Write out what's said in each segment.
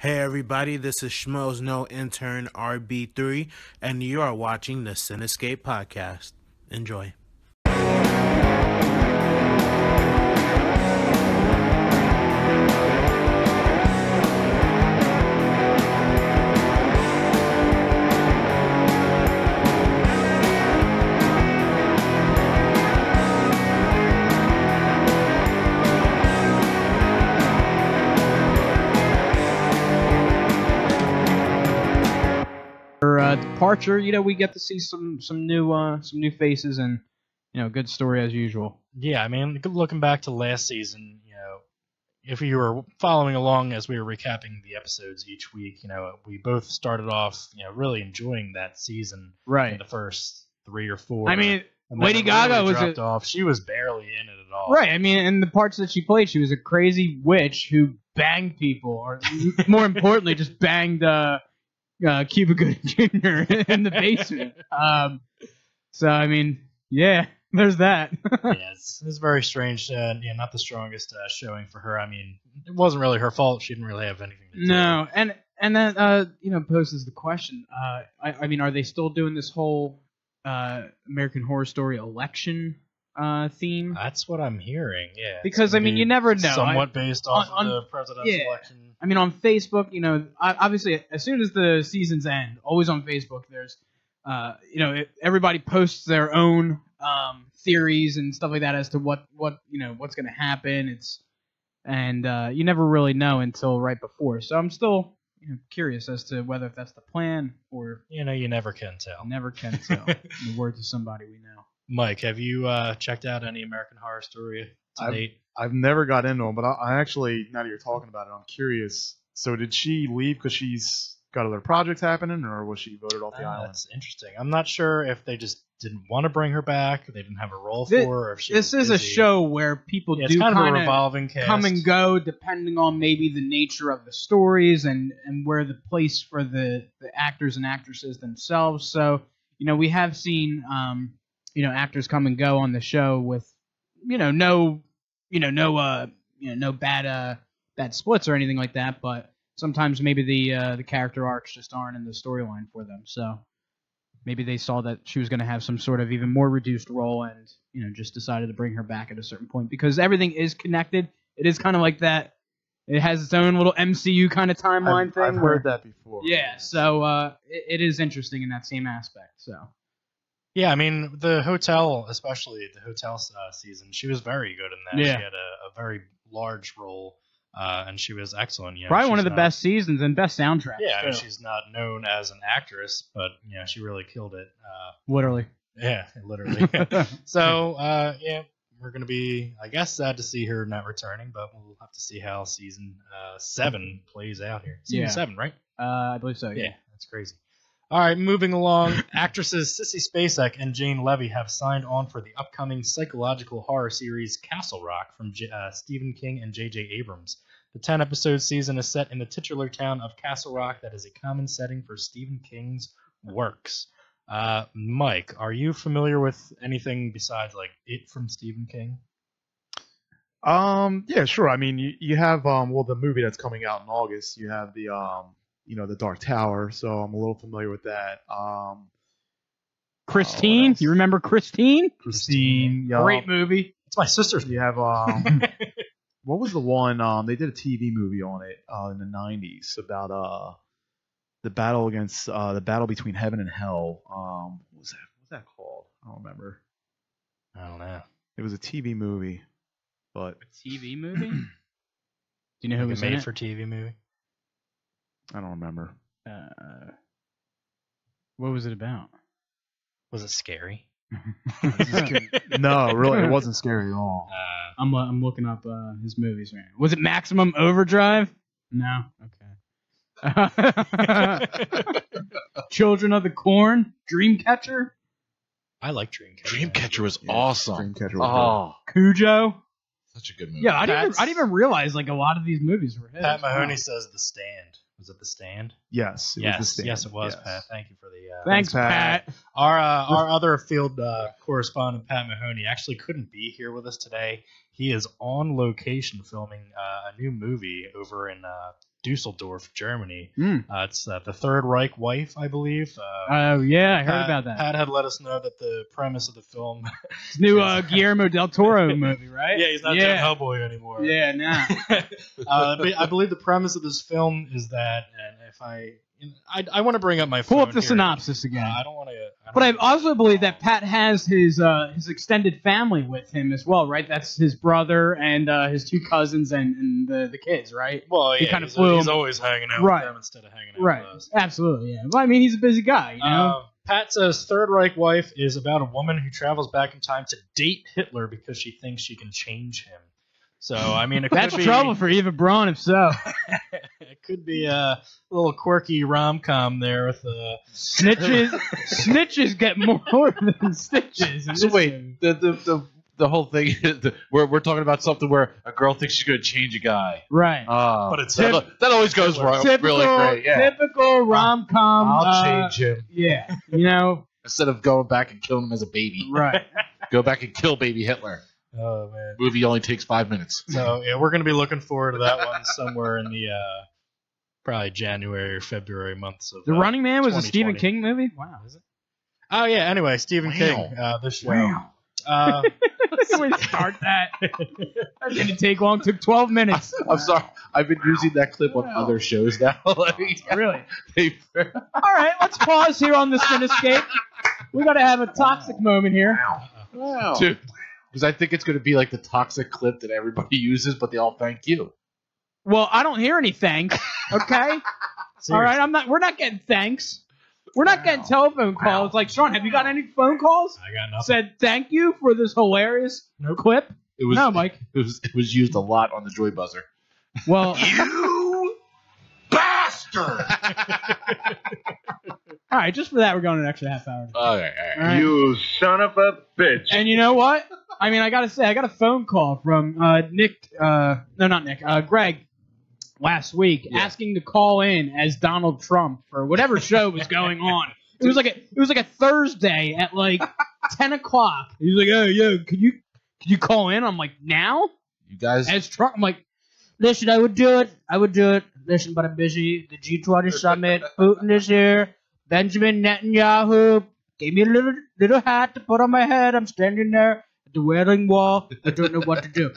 Hey everybody, this is Schmo's No Intern RB3, and you are watching the Cinescape podcast. Enjoy. Departure, we get to see some new faces and good story as usual. Yeah, I mean, looking back to last season, if you were following along as we were recapping the episodes each week, we both started off, really enjoying that season. Right. In the first 3 or 4. I mean, Lady Gaga was dropped off. She was barely in it at all. Right. I mean, in the parts that she played, she was a crazy witch who banged people, or more importantly, just banged Cuba Gooding Jr. in the basement. So I mean, yeah, there's that. Yeah, it's very strange. Not the strongest showing for her. I mean, it wasn't really her fault. She didn't really have anything to do. No, and that poses the question. I mean, are they still doing this whole American Horror Story election theme? That's what I'm hearing. Yeah, because I mean, you never know. Somewhat based off of the presidential election. I mean, on Facebook, obviously, as soon as the seasons end, always on Facebook, there's, everybody posts their own theories and stuff like that as to what's going to happen. You never really know until right before. So I'm still curious as to whether if that's the plan or you never can tell. Never can tell. In the words of somebody we know. Mike, have you checked out any American Horror Story to date? I've never got into them, but I actually, now that you're talking about it, I'm curious. So did she leave because she's got other projects happening, or was she voted off the island? That's interesting. I'm not sure if they just didn't want to bring her back, they didn't have a role for her, or if she This is busy. a show where people do kind of a revolving cast. Come and go depending on maybe the nature of the stories and where the place for the actors and actresses themselves. So, we have seen actors come and go on the show with no bad splits or anything like that, but sometimes maybe the character arcs just aren't in the storyline for them. So maybe they saw that she was going to have some sort of even more reduced role and just decided to bring her back at a certain point because everything is connected. It is kind of like that. It has its own little MCU kind of timeline thing. I've heard that before. Yeah, so it is interesting in that same aspect. So. Yeah, I mean, the hotel, especially the hotel season, she was very good in that. Yeah. She had a very large role, and she was excellent. Probably one of the best seasons and best soundtrack. Yeah, I mean, she's not known as an actress, but she really killed it. Literally. Yeah, literally. So, we're going to be, I guess, sad to see her not returning, but we'll have to see how season 7 plays out here. Season 7, right? I believe so, yeah. That's crazy. All right, moving along. Actresses Sissy Spacek and Jane Levy have signed on for the upcoming psychological horror series Castle Rock from Stephen King and J.J. Abrams. The 10-episode season is set in the titular town of Castle Rock that is a common setting for Stephen King's works. Mike, are you familiar with anything besides like It from Stephen King? Yeah, sure. I mean, you have the movie that's coming out in August. You have the the Dark Tower, so I'm a little familiar with that. Christine, you remember Christine? Christine, great movie. It's my sister's. You have what was the one? They did a TV movie on it in the '90s about the battle against the battle between heaven and hell. What was that called? I don't remember. I don't know. It was a TV movie, but a TV movie. Do you know who was made in it? for TV movie? I don't remember. What was it about? Was it scary? No, really, it wasn't scary at all. I'm looking up his movies right now. Was it Maximum Overdrive? No. Okay. Children of the Corn? Dreamcatcher? I like Dreamcatcher. Dreamcatcher was awesome. Dreamcatcher was Cujo? Such a good movie. Yeah, I didn't even realize like a lot of these movies were his. Pat Mahoney says The Stand. Was it The Stand? Yes. Yes, The Stand. Yes, it was, Yes. Pat. Thank you for the... Thanks, Pat. Our other field correspondent, Pat Mahoney, actually couldn't be here with us today. He is on location filming a new movie over in Dusseldorf, Germany. Mm. It's the Third Reich wife, I believe. Oh, yeah, I heard about that. Pat had let us know that the premise of the film. It's new Guillermo del Toro movie, right? Yeah, he's not doing Hellboy anymore. Yeah, nah. But I believe the premise of this film is that, and if I want to bring up my phone Pull up the here. synopsis again. I don't want to. But I also believe that Pat has his extended family with him as well, right? That's his brother and his 2 cousins and the kids, right? Well, He yeah, kinda flew he's him. always hanging out Right. with them instead of hanging out Right. with us. Absolutely, yeah. Well, I mean, he's a busy guy, you know? Pat says Third Reich wife is about a woman who travels back in time to date Hitler because she thinks she can change him. So, I mean, it That's could be, trouble for Eva Braun, if so. It could be a little quirky rom-com there with Snitches get more than stitches. in So this movie. wait, the whole thing, we're talking about something where a girl thinks she's going to change a guy. Right. But it's that always goes wrong. Typical, Really great. Yeah. typical rom-com. I'll change him Yeah, you know? instead of going back and killing him as a baby. Right. Go back and kill baby Hitler. Oh, man. Movie only takes 5 minutes. So, yeah, we're going to be looking forward to that one somewhere in the probably January or February months of The Running Man was a 2020. Stephen King movie? Wow. Is it? Oh, yeah, anyway, Stephen King. This show. Wow. Can we start that? That didn't take long. Took 12 minutes. I'm sorry. I've been using that clip on Wow. other shows now. Really? They- All right, let's pause here on the Cinescape. We got to have a toxic moment here. Wow. Dude, because I think it's going to be like the toxic clip that everybody uses, but they all thank you. Well, I don't hear any thanks. Okay. All right, we're not getting thanks. We're not getting telephone calls. Like, Sean, have you got any phone calls? I got nothing. Said thank you for this hilarious clip. It was No, Mike. It was used a lot on the Joy Buzzer. Well, You bastard! all right, just for that, we're going an extra half hour. All right. All right. You son of a bitch. And you know what? I mean, I got to say, I got a phone call from Greg last week asking to call in as Donald Trump for whatever show was going on. It was like a Thursday at like 10 o'clock. He was like, "Oh, yo, could you call in?" I'm like, "Now?" You guys, As Trump, I'm like, "Listen, I would do it. Listen, but I'm busy. The G20 summit. Putin is here. Benjamin Netanyahu gave me a little hat to put on my head. I'm standing there at the Wailing Wall. I don't know what to do.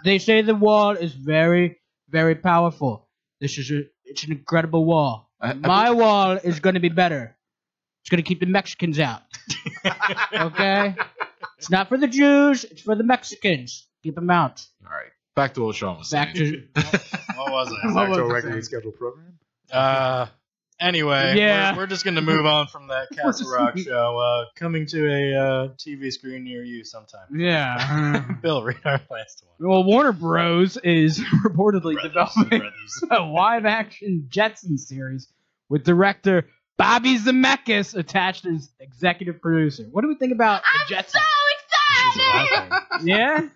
They say the wall is very, very powerful. It's an incredible wall. My wall is going to be better. It's going to keep the Mexicans out. Okay? It's not for the Jews. It's for the Mexicans. Keep them out. all right. Back to what Sean was Back saying. to What was it? What Back was to a it regularly saying? scheduled program. Anyway, Yeah. we're just going to move on from that Castle Rock show. Coming to a TV screen near you sometime. Yeah. Bill, read our last one. Well, Warner Bros. is reportedly developing Brothers. a live-action Jetson series with director Bobby Zemeckis attached as executive producer. What do we think about the Jetsons? Yeah?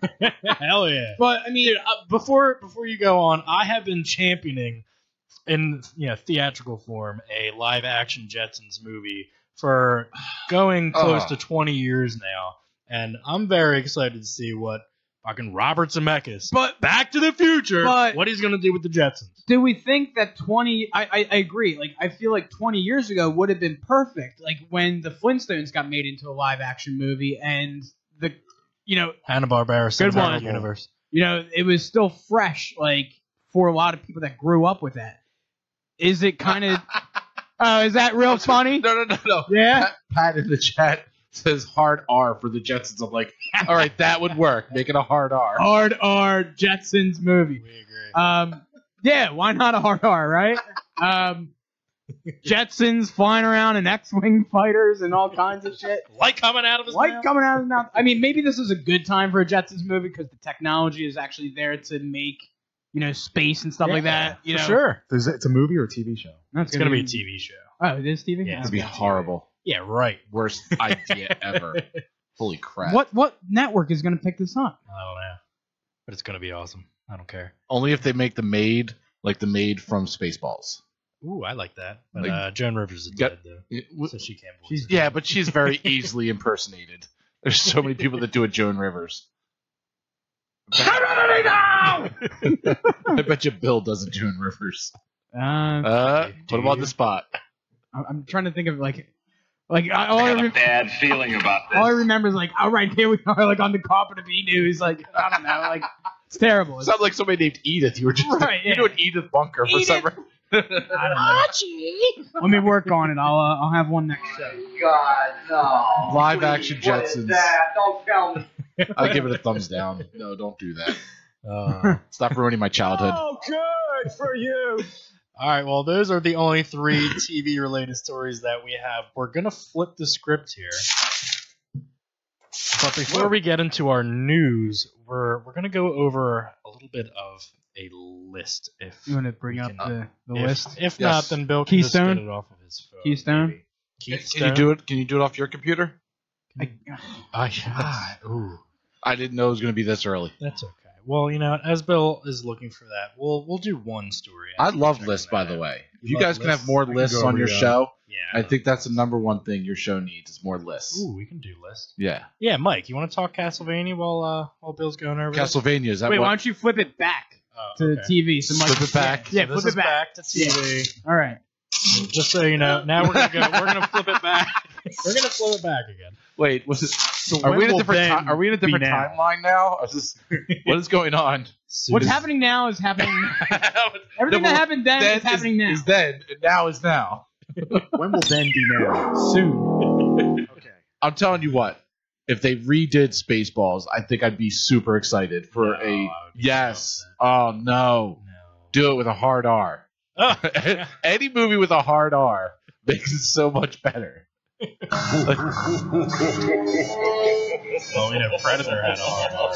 Hell yeah. But, I mean, Dude, before you go on, I have been championing in theatrical form a live action Jetsons movie for going close to 20 years now, and I'm very excited to see what fucking Robert Zemeckis, Back to the Future, what he's gonna do with the Jetsons. do we think that 20... I agree. Like, I feel like 20 years ago would have been perfect. Like, when the Flintstones got made into a live-action movie and the... Hanna-Barbera Good one. Cinematic Universe. it was still fresh, like, for a lot of people that grew up with that. Is it kind of... is that real funny? No. Yeah? Pat in the chat says hard R for the Jetsons. I'm like, all right, that would work. Make it a hard R. Hard R Jetsons movie. We agree. Yeah, why not a hard R, right? Jetsons flying around in X-Wing fighters and all kinds of shit. Light coming out of his Light mouth. coming out of his mouth. I mean, maybe this is a good time for a Jetsons movie because the technology is actually there to make, space and stuff like that. For sure. It's a movie or a TV show? That's It's gonna be a TV show. Oh, it is TV? Yeah, It'd be horrible. Yeah, right. Worst idea ever. Holy crap. What network is going to pick this up? I don't know, but it's gonna be awesome. I don't care. Only if they make the maid like the maid from Spaceballs. Ooh, I like that. But Like- Joan Rivers is Got- dead though, so she can't. voice it. Yeah, but she's very easily impersonated. There's so many people that do a Joan Rivers. I bet you Bill does a Joan Rivers. Put him on the spot. I'm trying to think of like all I got a bad feeling about this. all I remember is like, all right, here we are, like on the Carpet of E News, like I don't know, like it's terrible. Sounds like somebody named Edith. You were just Right, yeah. you're doing Edith Bunker for some reason. I don't know. Let me work on it. I'll have one next show. God, no. Live action What is Jetsons. that? Don't tell me. I give it a thumbs down. No, don't do that. Stop ruining my childhood. Oh, good for you. All right, well, those are the only 3 TV-related stories that we have. We're going to flip the script here. But before we get into our news, we're going to go over a little bit of a list. If You want to bring up the list? If Yes. not, then Bill can just Keystone? get it off of his phone. Keystone? maybe. Keystone? Can you do it? Can you do it off your computer? Ooh, I didn't know it was going to be this early. that's okay. Well, as Bill is looking for that, we'll do one story. I love Checking lists, that by out. the way. If You you love guys can have lists? more We can lists go on over your the- show, Yeah. I think that's the number one thing your show needs is more lists. Ooh, we can do lists. Yeah. Yeah, Mike, you want to talk Castlevania while Bill's going over this? Castlevania, is that Wait, what? why don't you flip it back Oh, to okay. TV? So Mike, Flip it back. Yeah, So flip this it is back. to TV. All right. Just so you know, now we're gonna flip it back. We're gonna flip it back again. Wait, was it? So Are when we in a will different? Ben Are we in a be different now? timeline now? Or is this, what is going on? What's happening now is happening. Everything that happened then is happening now. Is then, and now is now. When will Ben be now? Soon. Okay. I'm telling you what. If they redid Spaceballs, I think I'd be super excited for No, I would be yes. so Oh no. No. Do it with a hard R. Oh. Any movie with a hard R makes it so much better. Well, we know Predator had a hard R.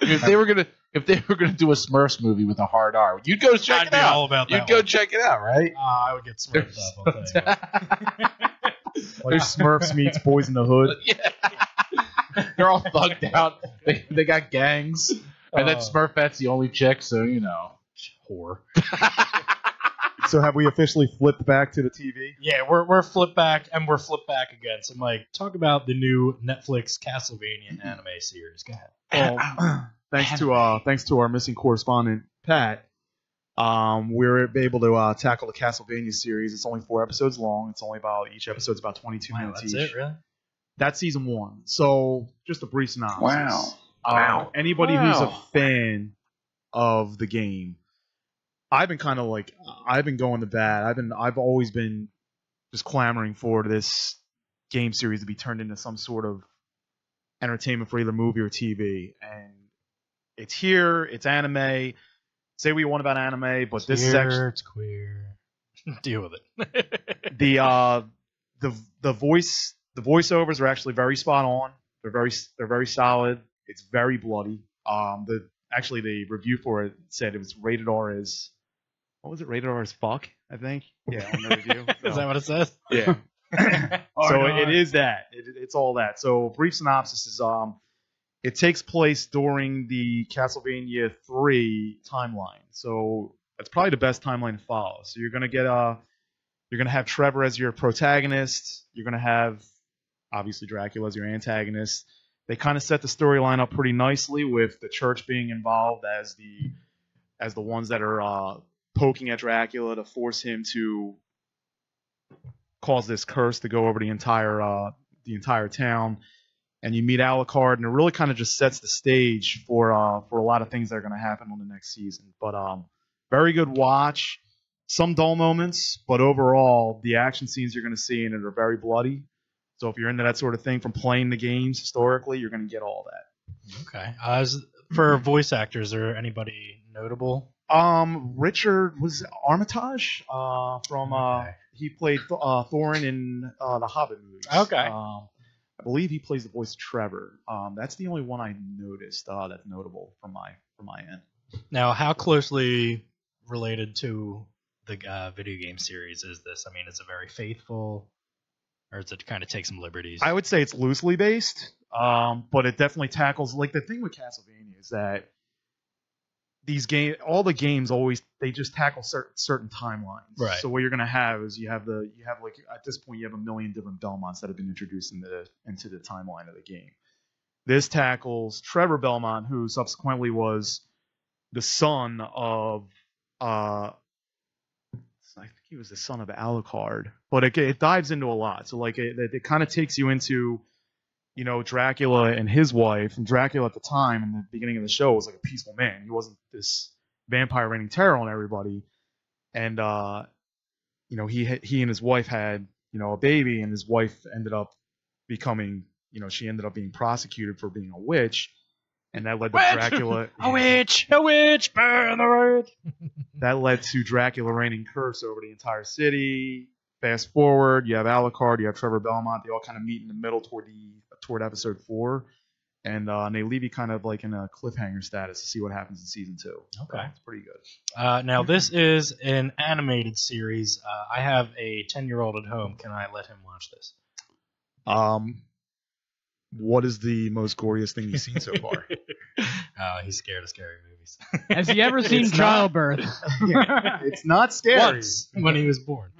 If they were gonna do a Smurfs movie with a hard R, you'd go check I'd it be out. all about that You'd go one. check it out, right? I would get smurfed up. I'll tell you what. Like Smurfs meets Boys in the Hood. Yeah. They're all thugged out. They got gangs, and then Smurfette's the only chick, so you know. Whore. So have we officially flipped back to the TV? Yeah, we're flipped back and we're flipped back again. So, Mike, talk about the new Netflix Castlevania anime series. Go ahead. Well, thanks to our missing correspondent Pat, we were able to tackle the Castlevania series. It's only 4 episodes long. It's only about each episode's about 22 minutes That's each. it, really? That's season 1. So just a brief synopsis. Wow. Anybody who's a fan of the game, I've been going to bat. I've always been just clamoring for this game series to be turned into some sort of entertainment for either movie or TV. And it's here. It's anime. Say what you want about anime, but this is actually It's queer. Deal with it. the voiceovers are actually very spot on. They're very solid. It's very bloody. The review for it said it was rated R as, what was it? Rated R as fuck, I think. Yeah, on the review. Is that what it says? Yeah. So it is that. It's all that. So brief synopsis is it takes place during the Castlevania 3 timeline. So that's probably the best timeline to follow. So you're gonna have Trevor as your protagonist. You're gonna have obviously Dracula as your antagonist. They kind of set the storyline up pretty nicely with the church being involved as the ones that are poking at Dracula to force him to cause this curse to go over the entire town. And you meet Alucard, and it really kind of just sets the stage for a lot of things that are going to happen on the next season. But very good watch. Some dull moments, but overall, the action scenes you're going to see in it are very bloody. So if you're into that sort of thing from playing the games historically, you're going to get all that. Okay. For voice actors, is there anybody notable? Richard was Armitage from Okay. he played Thorin in the Hobbit movies. Okay. I believe he plays the voice of Trevor. That's the only one I noticed that's notable from my end. Now, how closely related to the video game series is this? I mean, is it very faithful, or does it kind of take some liberties? I would say it's loosely based, but it definitely tackles, like, the thing with Castlevania is that all the games they just tackle certain timelines. Right. So what you're gonna have is you have like at this point you have a million different Belmonts that have been introduced into the timeline of the game. This tackles Trevor Belmont, who subsequently was the son of I think he was the son of Alucard, but it dives into a lot. So like it kind of takes you into, you know, Dracula and his wife. And Dracula at the time in the beginning of the show was like a peaceful man. He wasn't this vampire raining terror on everybody. And you know, he and his wife had, you know, a baby, and his wife ended up becoming, you know, she ended up being prosecuted for being a witch. And that led to Dracula. A witch, burn the witch. That led to Dracula raining curse over the entire city. Fast forward, you have Alucard, you have Trevor Belmont. They all kind of meet in the middle toward episode 4, and they leave you kind of like in a cliffhanger status to see what happens in season 2. Okay, it's pretty good. Now this is an animated series. I have a 10-year-old at home. Can I let him watch this? What is the most goriest thing you've seen so far? He's scared of scary movies. Has he ever seen childbirth? It's not scary. Once, when he was born.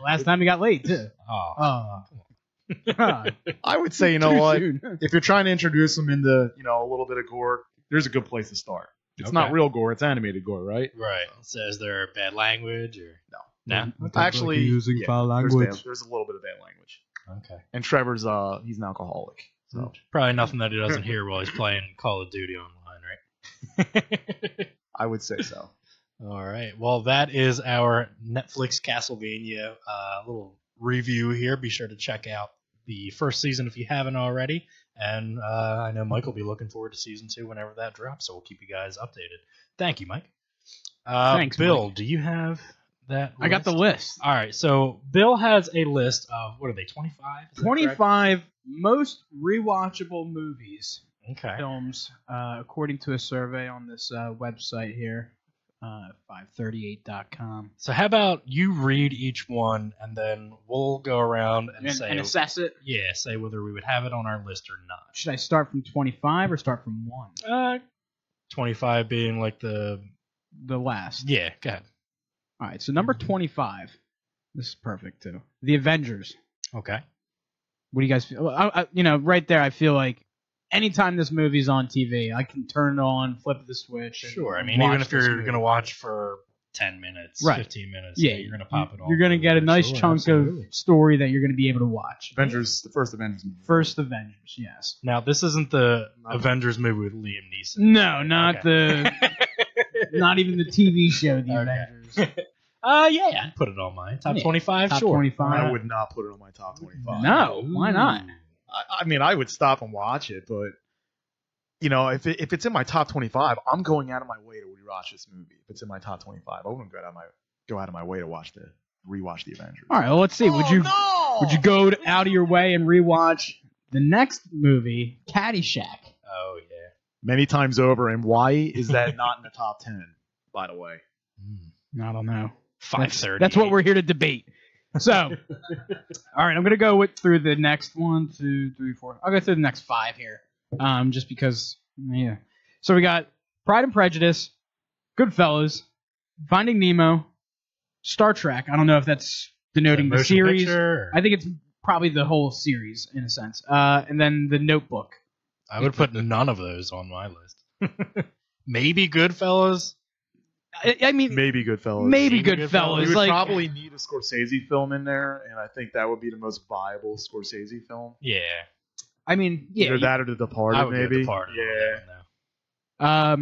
Last time he got laid, too. Oh. I would say, you know what? If you're trying to introduce them into, you know, a little bit of gore, there's a good place to start. It's not real gore; it's animated gore, right? Right. So is there bad language or no? Actually, using foul language. There's a little bit of bad language. Okay. And Trevor's he's an alcoholic. So Probably nothing that he doesn't hear while he's playing Call of Duty online, right? I would say so. All right. Well, that is our Netflix Castlevania little review here. Be sure to check out the first season if you haven't already. And I know Mike will be looking forward to season 2 whenever that drops, so we'll keep you guys updated. Thank you, Mike. Thanks, Bill, Mike. Do you have that list? I got the list. All right. So Bill has a list of, what are they, 25? 25 most rewatchable movies, Okay. films, according to a survey on this website here, 538.com. So how about you read each one, and then we'll go around and say, and assess it. yeah, say whether we would have it on our list or not. Should I start from 25 or start from 1? 25 being like the last. yeah. Go ahead. All right, so number 25. This is perfect, too. The Avengers. Okay. What do you guys feel? You know, right there, I feel like anytime this movie's on TV, I can turn it on, flip the switch. And Sure. I mean, watch even if this you're movie. going to watch for 10 minutes, Right. 15 minutes, Yeah, you're going to pop it on. You're going to get a nice Sure, chunk absolutely. of story that you're going to be able to watch. The first Avengers movie. First Avengers, yes. Now, this isn't the Avengers movie with Liam Neeson. No, not Okay. not even the TV show, The Okay. Avengers. Yeah, I'd put it on mine. Top Yeah, 25, Top sure. 25. I would not put it on my top 25. No, why not? I mean, I would stop and watch it, but you know, if it's in my top 25, I'm going out of my way to rewatch this movie. If it's in my top 25, I wouldn't go out of my way to rewatch the Avengers. All right, well, let's see. Would you go out of your way and rewatch the next movie, Caddyshack? Oh, yeah. Many times over, and why is that not in the top 10? By the way, I don't know. 5:30. That's what we're here to debate. So, all right, I'm gonna go through the next 1, 2, 3, 4. I'll go through the next 5 here, just because. Yeah. So we got Pride and Prejudice, Goodfellas, Finding Nemo, Star Trek. I don't know if that's denoting the motion series. picture, or- I think it's probably the whole series in a sense. And then The Notebook. I would put none of those on my list. Maybe Goodfellas. I mean, maybe Goodfellas. maybe Maybe Goodfellas. You would like, probably need a Scorsese film in there, and I think that would be the most viable Scorsese film. Yeah. I mean, yeah. Either that or The I Departed, would go maybe. Departed. Yeah.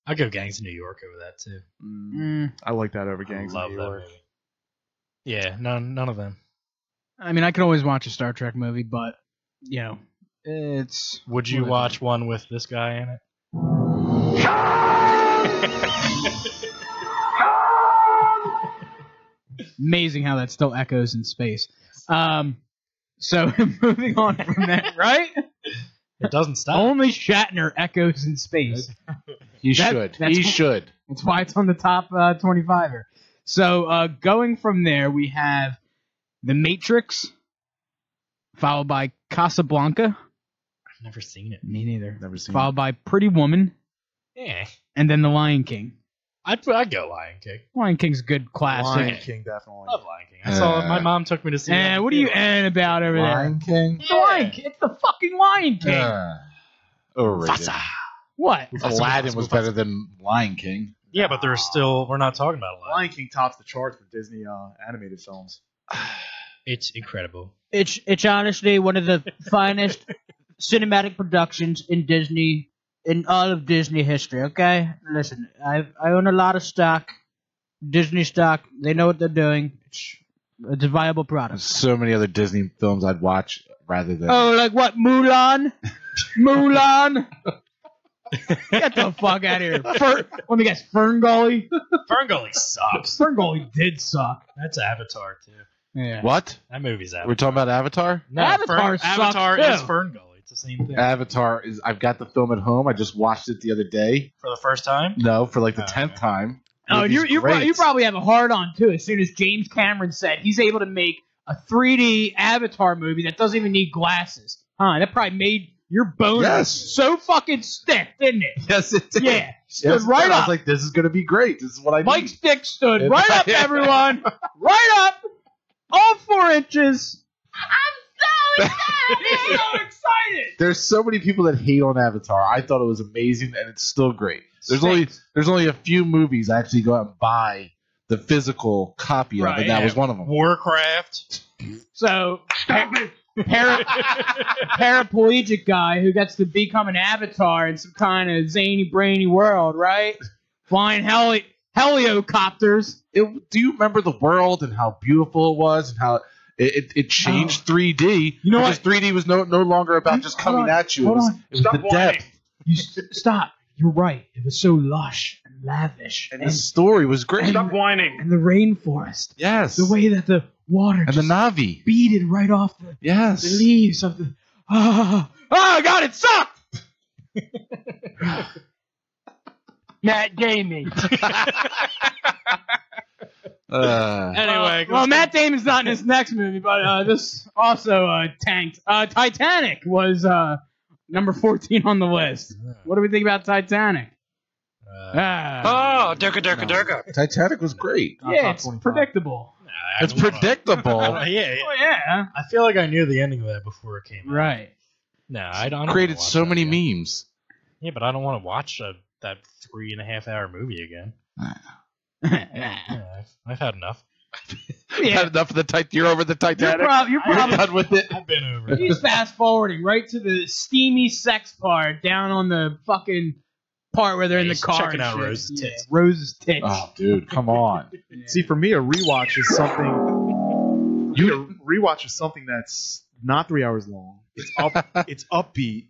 I'd go Gangs of New York over that, too. I like that over Gangs I of love New that York. movie. Yeah, none of them. I mean, I can always watch a Star Trek movie, but you know, it's. Would you whatever. watch one with this guy in it? Amazing how that still echoes in space. So moving on from that, right? It doesn't stop. Only Shatner echoes in space. He That- should. that's He what- should. That's why it's on the top 25er. So going from there, we have The Matrix, followed by Casablanca. I've never seen it. Me neither. Never seen Followed by Pretty Woman, Yeah. and then The Lion King. I'd go Lion King. Lion King's a good classic. Lion King, definitely. Love Lion King. I saw it. My mom took me to see it. And what are you about over there? Lion King. The Lion King. It's the fucking Lion King. Overrated. Fasa. What? Aladdin was better than Lion King. Yeah, but there's still. We're not talking about Aladdin. Lion King tops the charts for Disney animated films. It's incredible. It's honestly one of the finest cinematic productions in all of Disney history. Okay, listen, I own a lot of stock, Disney stock. They know what they're doing. It's a viable product. There's so many other Disney films I'd watch rather than. Oh, like what? Mulan? Mulan? Get the fuck out of here. Let me guess, Ferngully? Ferngully sucks. Ferngully did suck. That's Avatar too. Yeah. What? That movie's Avatar. We're talking about Avatar? No, Avatar sucks, Avatar too. is Ferngully. It's the same thing. Avatar is. I've got the film at home. I just watched it the other day. For the first time? No, for like the Oh, 10th okay. time. Oh, Movie's you great. probably have a hard on too. As soon as James Cameron said he's able to make a 3D Avatar movie that doesn't even need glasses, huh? That probably made your bones Yes. so fucking stiff, didn't it? Yes, it did. Yeah, stood Yes, it right did. I up. was like, this is going to be great. This is what I Mike's need. dick stood Yeah. right up, everyone, right up, all 4 inches. I'm so He's so excited. There's so many people that hate on Avatar. I thought it was amazing, and it's still great. There's only a few movies I actually go out and buy the physical copy of, Right, and that yeah. was one of them. Warcraft. So, paraplegic guy who gets to become an avatar in some kind of zany, brainy world, right? Flying helicopters. Do you remember the world and how beautiful it was and how it changed 3D? You know because 3D was no longer about just Hold coming on, at you. hold It was, on. it was the depth. Stop. You're right. It was so lush and lavish. And the story was great. Stop whining. And the rainforest. Yes. The way that the water And the just Navi. beaded right off the Yes. leaves of the... Oh, God, it sucked! Matt Damon. Anyway, well, Matt Damon's not in this next movie, but this also tanked. Titanic was number 14 on the list. What do we think about Titanic? Oh, Durka. Titanic was great. Yeah, it's predictable. It's predictable. Yeah. Oh, yeah. I feel like I knew the ending of that before it came out. Right. No, I don't. Created wanna watch so that many again. memes. Yeah, but I don't want to watch that 3.5-hour movie again. yeah. Yeah, I've had enough. Had enough of the You're over the You're Titanic. probably done with it. I've been over it. he's fast forwarding right to the steamy sex part down on the fucking part where they're in the He's car. checking and out shit. Rose's Yeah, tits. Rose's tits. Oh, dude, come on. See, for me, a rewatch is something. Rewatch is something that's not 3 hours long. It's upbeat.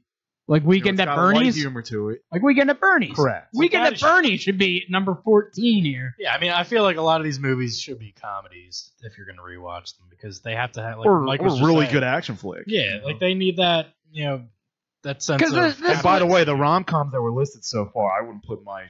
Like Weekend It's at got light Bernie's. humor to it. Like Weekend at Bernie's. Correct. Weekend That at is- Bernie's should be number 14 here. Yeah, I mean, I feel like a lot of these movies should be comedies if you're going to rewatch them because they have to have like Or Mike was just really saying. good action flick. Yeah, like they need that, that sense 'Cause of. this- And by the way, the rom-coms that were listed so far, I wouldn't put in my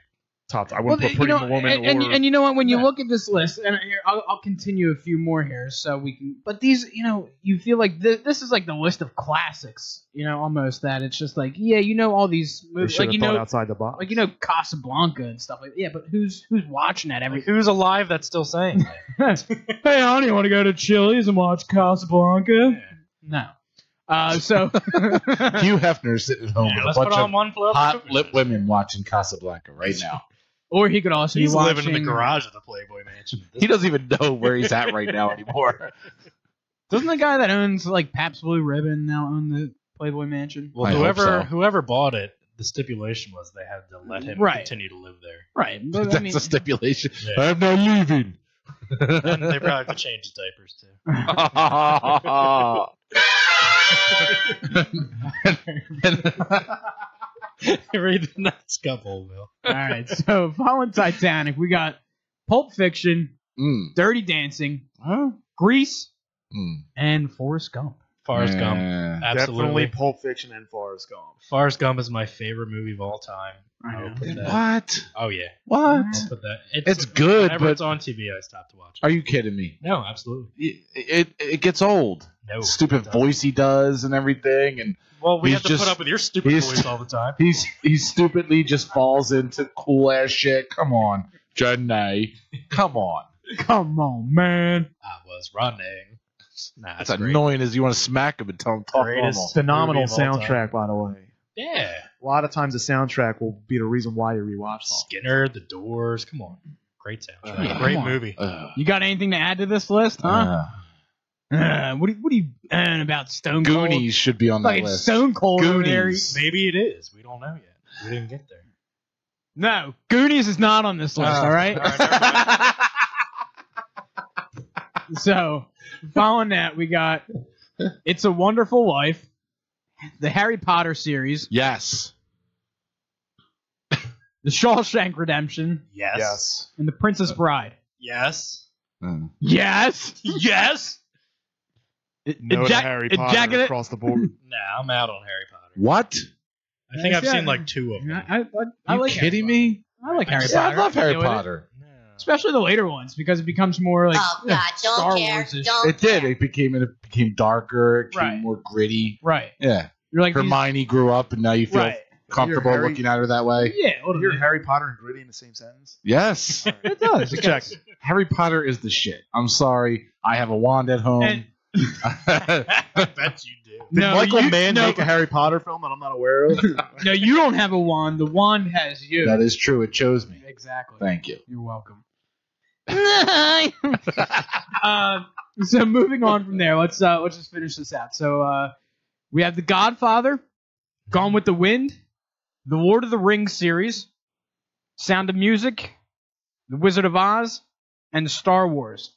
top. I wouldn't put Pretty Woman and you know what? When you Yeah. look at this list, and here I'll continue a few more here, so we can. But these, you feel like this is like the list of classics, almost that it's just like, yeah, all these They movies, should like have thought outside the box. Casablanca and stuff like that. Yeah, but who's watching that every? Like, who's alive that's still saying that? Hey, honey, you want to go to Chili's and watch Casablanca? No. So Hugh Hefner's sitting at home Yeah, with let's a put bunch on of one flip. hot lip women watching Casablanca right now. or he could also He's be watching. living in the garage of the Playboy Mansion. He doesn't even know where he's at right now anymore. Doesn't the guy that owns like Pabst Blue Ribbon now own the Playboy Mansion? Well, I hope so. whoever bought it, the stipulation was they had to let him Right. continue to live there. Right, but That's I mean, a stipulation. Yeah. I'm not leaving. And they probably have to change his diapers too. Read the next couple, Will. all right. So following Titanic, we got Pulp Fiction, Dirty Dancing, Grease, and Forrest Gump. Forrest Gump. Definitely Absolutely. Pulp Fiction and Forrest Gump. Forrest Gump is my favorite movie of all time. I I'll know. put that. What? Oh yeah. What? I'll put that. It's good, Whenever but it's on TV, I stop to watch it. are you kidding me? No, absolutely. It gets old. No. it Stupid doesn't. voice he does and everything, and Well, we He's have to just- put up with your stupid he's- voice all the time. he stupidly just falls into cool ass shit. Come on, Janae. Come on. Come on, man. I was running. Nah, That's it's great. annoying as you want to smack him and tell him talk Greatest. normal. Phenomenal Movie of all soundtrack, by the way. Yeah. A lot of times the soundtrack will be the reason why you rewatch something. Skinner, The Doors. Come on. Great soundtrack. Great come on. movie. You got anything to add to this list, huh? What are you about Stone Cold? Goonies should be on that Like list. Stone Cold over there. Goonies. Maybe it is. We don't know yet. We didn't get there. No, Goonies is not on this list. All right. never mind. So, following that, we got It's a Wonderful Life, the Harry Potter series, Yes. the Shawshank Redemption, Yes. and the Princess Bride. Yes. Yes. Yes. No to Harry Potter across the board. Nah, I'm out on Harry Potter. What? I think I've seen like 2 of them. I You like kidding me? I like Harry Yeah, Potter. I love Harry Deal with it. Potter. Especially the later ones, because it becomes more like Oh God, Star don't care. Wars-ish. Don't It did. care. It became darker. It became Right. more gritty. Right. Yeah. You're like these- Hermione grew up, and now you feel Right. comfortable Harry- looking at her that way. Yeah, a You little hear bit. Harry Potter and gritty in the same sentence? Yes. It does. It Check. does. Harry Potter is the shit. I'm sorry. I have a wand at home. And- I bet you do. Did No, Michael you- Mann no. make a Harry Potter film that I'm not aware of? No, you don't have a wand. The wand has you. That is true. It chose me. Exactly. Thank you. You're welcome. So moving on from there, let's just finish this out. So we have The Godfather, Gone with the Wind, the Lord of the Rings series, Sound of Music, The Wizard of Oz, and Star Wars.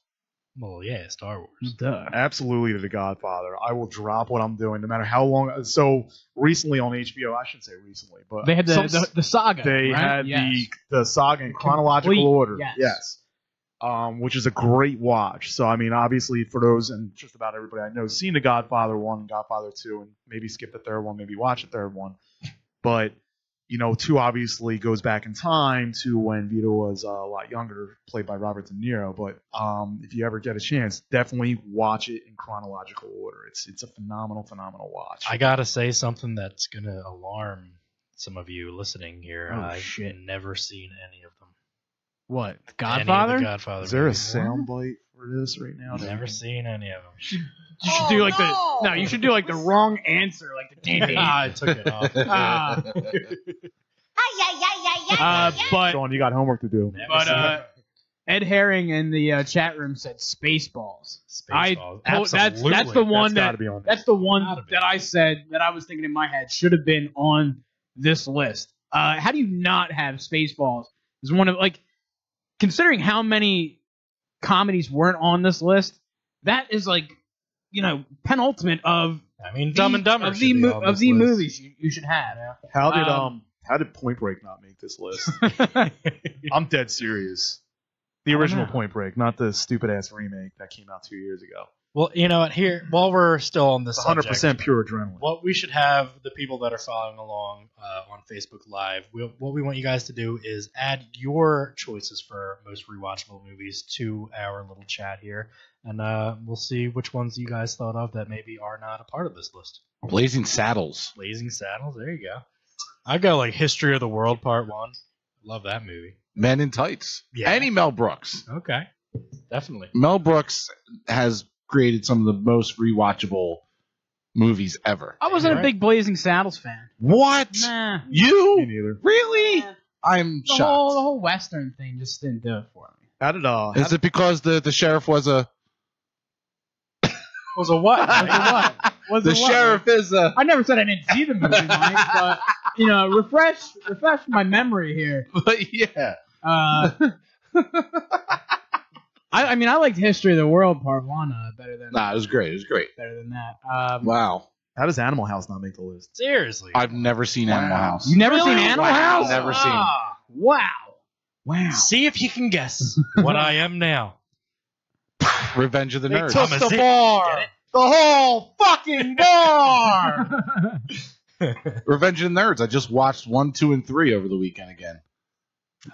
Well, yeah, Star Wars. Duh. Absolutely, The Godfather. I will drop what I'm doing, no matter how long. So recently on HBO, I shouldn't say recently, but They had the saga. they right? had Yes. the saga in chronological Complete, order. yes. Which is a great watch. So I mean, obviously for those and just about everybody I know, seen The Godfather 1 and Godfather 2, and maybe skip the third one, maybe watch the third one. But 2 obviously goes back in time to when Vito was a lot younger, played by Robert De Niro. But if you ever get a chance, definitely watch it in chronological order. It's a phenomenal watch. I gotta say something that's gonna alarm some of you listening here. Oh, I've shit. never seen any of them. What? The Any of Godfather? the Godfather Is there a movies. sound bite for this right now? Never seen any of them. You should do like the you should do like the wrong answer, like the ding. I took it off. Ah. But Sean, you got homework to do. Never but seen it. Ed Herring in the chat room said Spaceballs. Spaceballs. That's Absolutely. the one That's gotta be on there. that's the one Gotta be. that I said that I was thinking in my head should have been on this list. How do you not have Spaceballs? Is one of like considering how many comedies weren't on this list. That is like penultimate of I mean, Dumb and Dumber of should be on of this the list. movies you should have. How did Point Break not make this list? I'm dead serious. The original know. Point Break, not the stupid ass remake that came out 2 years ago. Well, you know what? Here, while we're still on this It's subject, 100% pure adrenaline. what we should have the people that are following along on Facebook Live, what we want you guys to do is add your choices for most rewatchable movies to our little chat here, and we'll see which ones you guys thought of that maybe are not a part of this list. Blazing Saddles. Blazing Saddles, there you go. I go like History of the World Part 1. Love that movie. Men in Tights. Yeah. Any Mel Brooks. Okay, definitely. Mel Brooks has created some of the most rewatchable movies ever. I wasn't Right. a big Blazing Saddles fan. What? Nah. Me You? neither. Really? I'm The shocked. whole Western thing just didn't do it for me. How did Is it because the sheriff was a... Was a what? Was The it what? sheriff is a... I never said I didn't see the movie, Mike, but refresh my memory here. But yeah. I mean, I liked History of the World Part 1 better than Nah, it was great. It was great. better than that. Wow. How does Animal House not make the list? Seriously. I've never seen Animal House. You never Really? seen Animal Wow. House? Never seen. Ah, wow. Wow. See if you can guess what I am now. Revenge of the Nerds. took the bar. The whole fucking bar. Revenge of the Nerds. I just watched 1, 2, and 3 over the weekend again.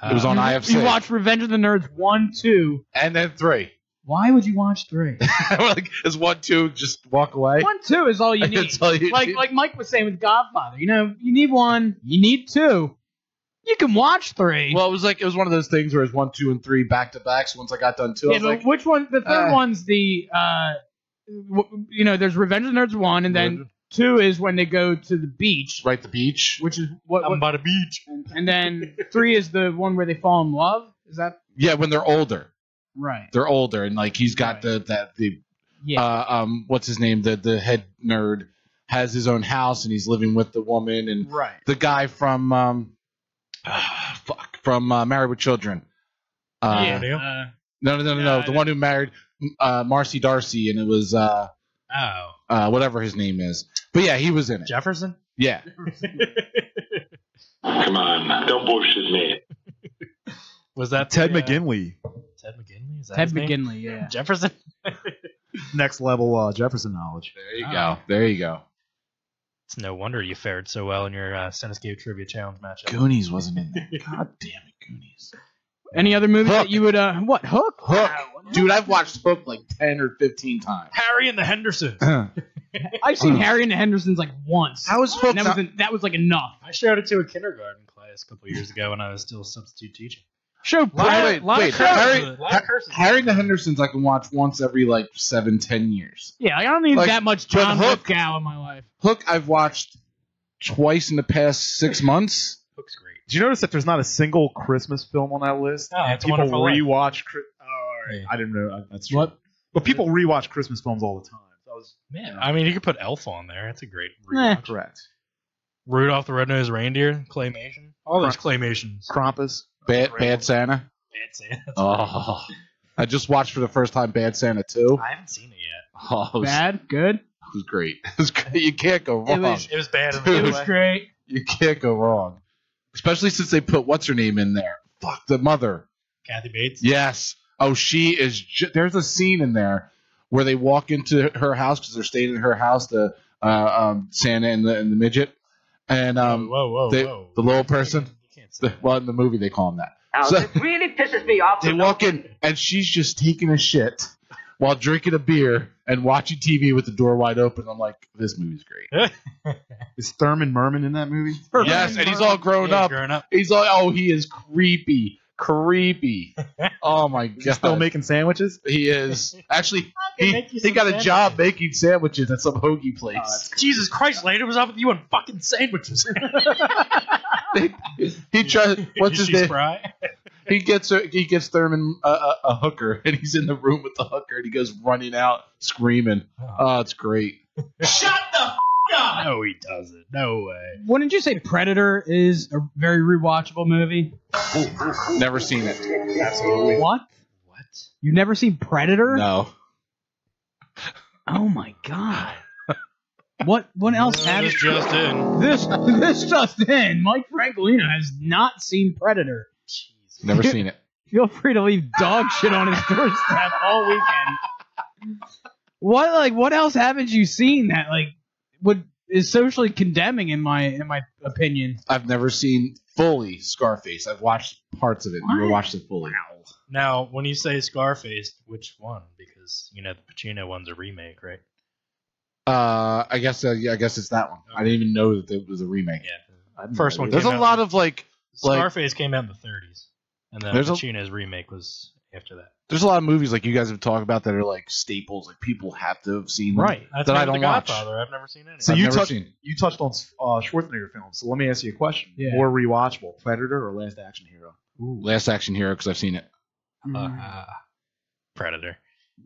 It was on IFC. You watched Revenge of the Nerds 1, 2. And then 3. Why would you watch 3? Like, is 1, 2 just walk away? 1, 2 is all you need. That's all you need. Like Mike was saying with Godfather. You need 1, you need 2. You can watch 3. Well, it was one of those things where it's 1, 2, and 3 back to back. So once I got done 2, I yeah, was but like, which one? The third one's the there's Revenge of the Nerds 1, and then 2 is when they go to the beach, Right, the beach. which is what I'm by the beach. and then 3 is the one where they fall in love. Is that Yeah, when they're older. right? They're older, and like he's got the Yeah. what's his name? The head nerd has his own house, and he's living with the woman, and Right. the guy from Married with Children. Yeah. No. The one who married Marcy Darcy, and it was whatever his name is. But yeah, he was in it. Jefferson? Yeah. Come on, don't bullshit me. Was that Ted the, McGinley. Ted McGinley? Is that Ted his name? McGinley. Yeah. Jefferson? Next level Jefferson knowledge. There you go. There you go. It's no wonder you fared so well in your Cinescape Trivia Challenge matchup. Goonies wasn't in there. God damn it, Goonies. Any other movies Hook. that you would what Hook? Hook. Dude, I've watched Hook like 10 or 15 times. Harry and the Hendersons. I've seen Harry and the Hendersons like once. How is Hook And that was like enough. I showed it to a kindergarten class a couple years ago when I was still substitute teaching. Show Wait, Harry Harry and the Hendersons I can watch once every like 7-10 years. Yeah, like, I don't need Like, that much but John Hook- Lithgow in my life. Hook I've watched twice in the past 6 months. Hook's great. Did you notice that there's not a single Christmas film on that list? Oh, And It's a people Wonderful Life. rewatch. All right. Yeah. I didn't know that's true. What? But people rewatch Christmas films all the time. That was Man, I mean, you could put Elf on there. That's a great Eh. rewatch. correct. Rudolph the Red-Nosed Reindeer, Claymation. All those Claymations. Krampus. Bad Santa. Bad Santa. Oh. I just watched for the first time Bad Santa 2. I haven't seen it yet. Oh, it was, Bad, good. it was great. It was great. You can't go wrong. It was bad in Dude. the It good was way. great. You can't go wrong. Especially since they put what's her name in there. Fuck, the mother. Kathy Bates. Yes. Oh, she is. There's a scene in there where they walk into her house because they're staying in her house. The Santa and the midget, and whoa. the little person. You can't say that. Well, in the movie they call him that. Now, So- this really pisses me off. They walk in and she's just taking a shit while drinking a beer and watching TV with the door wide open. I'm like, this movie's great. Is Thurman Merman in that movie? Yes, and he's all grown Yeah, up. Grown up. He's like, oh, he is creepy. Oh my god. Still making sandwiches? He is. Actually, can make you he some got a sandwiches. job making sandwiches at some hoagie place. Jesus Christ, later was up with you on fucking sandwiches. He tries. What's his Is she name? spry? He gets Thurman a hooker, and he's in the room with the hooker, and he goes running out screaming. Oh, it's great. No, he doesn't. No way. Wouldn't you say Predator is a very rewatchable movie? Never seen it. What? What? You've never seen Predator? No. Oh my god. What else have This just in. this just in? Mike Francolino has not seen Predator. Jeez. Never seen it. Feel free to leave dog shit on his doorstep all weekend. What else haven't you seen that is socially condemning in my opinion? I've never seen fully Scarface. I've watched parts of it. Never What? watched it fully. Now, when you say Scarface, which one? Because the Pacino one's a remake, right? I guess it's that one. I didn't even know that it was a remake. Yeah. First one. There's came a out- lot of Scarface came out in the 30s, and then There's a- Pacino's remake was after that. there's a lot of movies like you guys have talked about that are like staples, like people have to have seen them. That's That I maybe don't The watch. Godfather. I've never seen any. So I've you never touched seen. you touched on Schwarzenegger films. So let me ask you a question. Yeah. More rewatchable, Predator or Last Action Hero? Last Action Hero because I've seen it. Predator.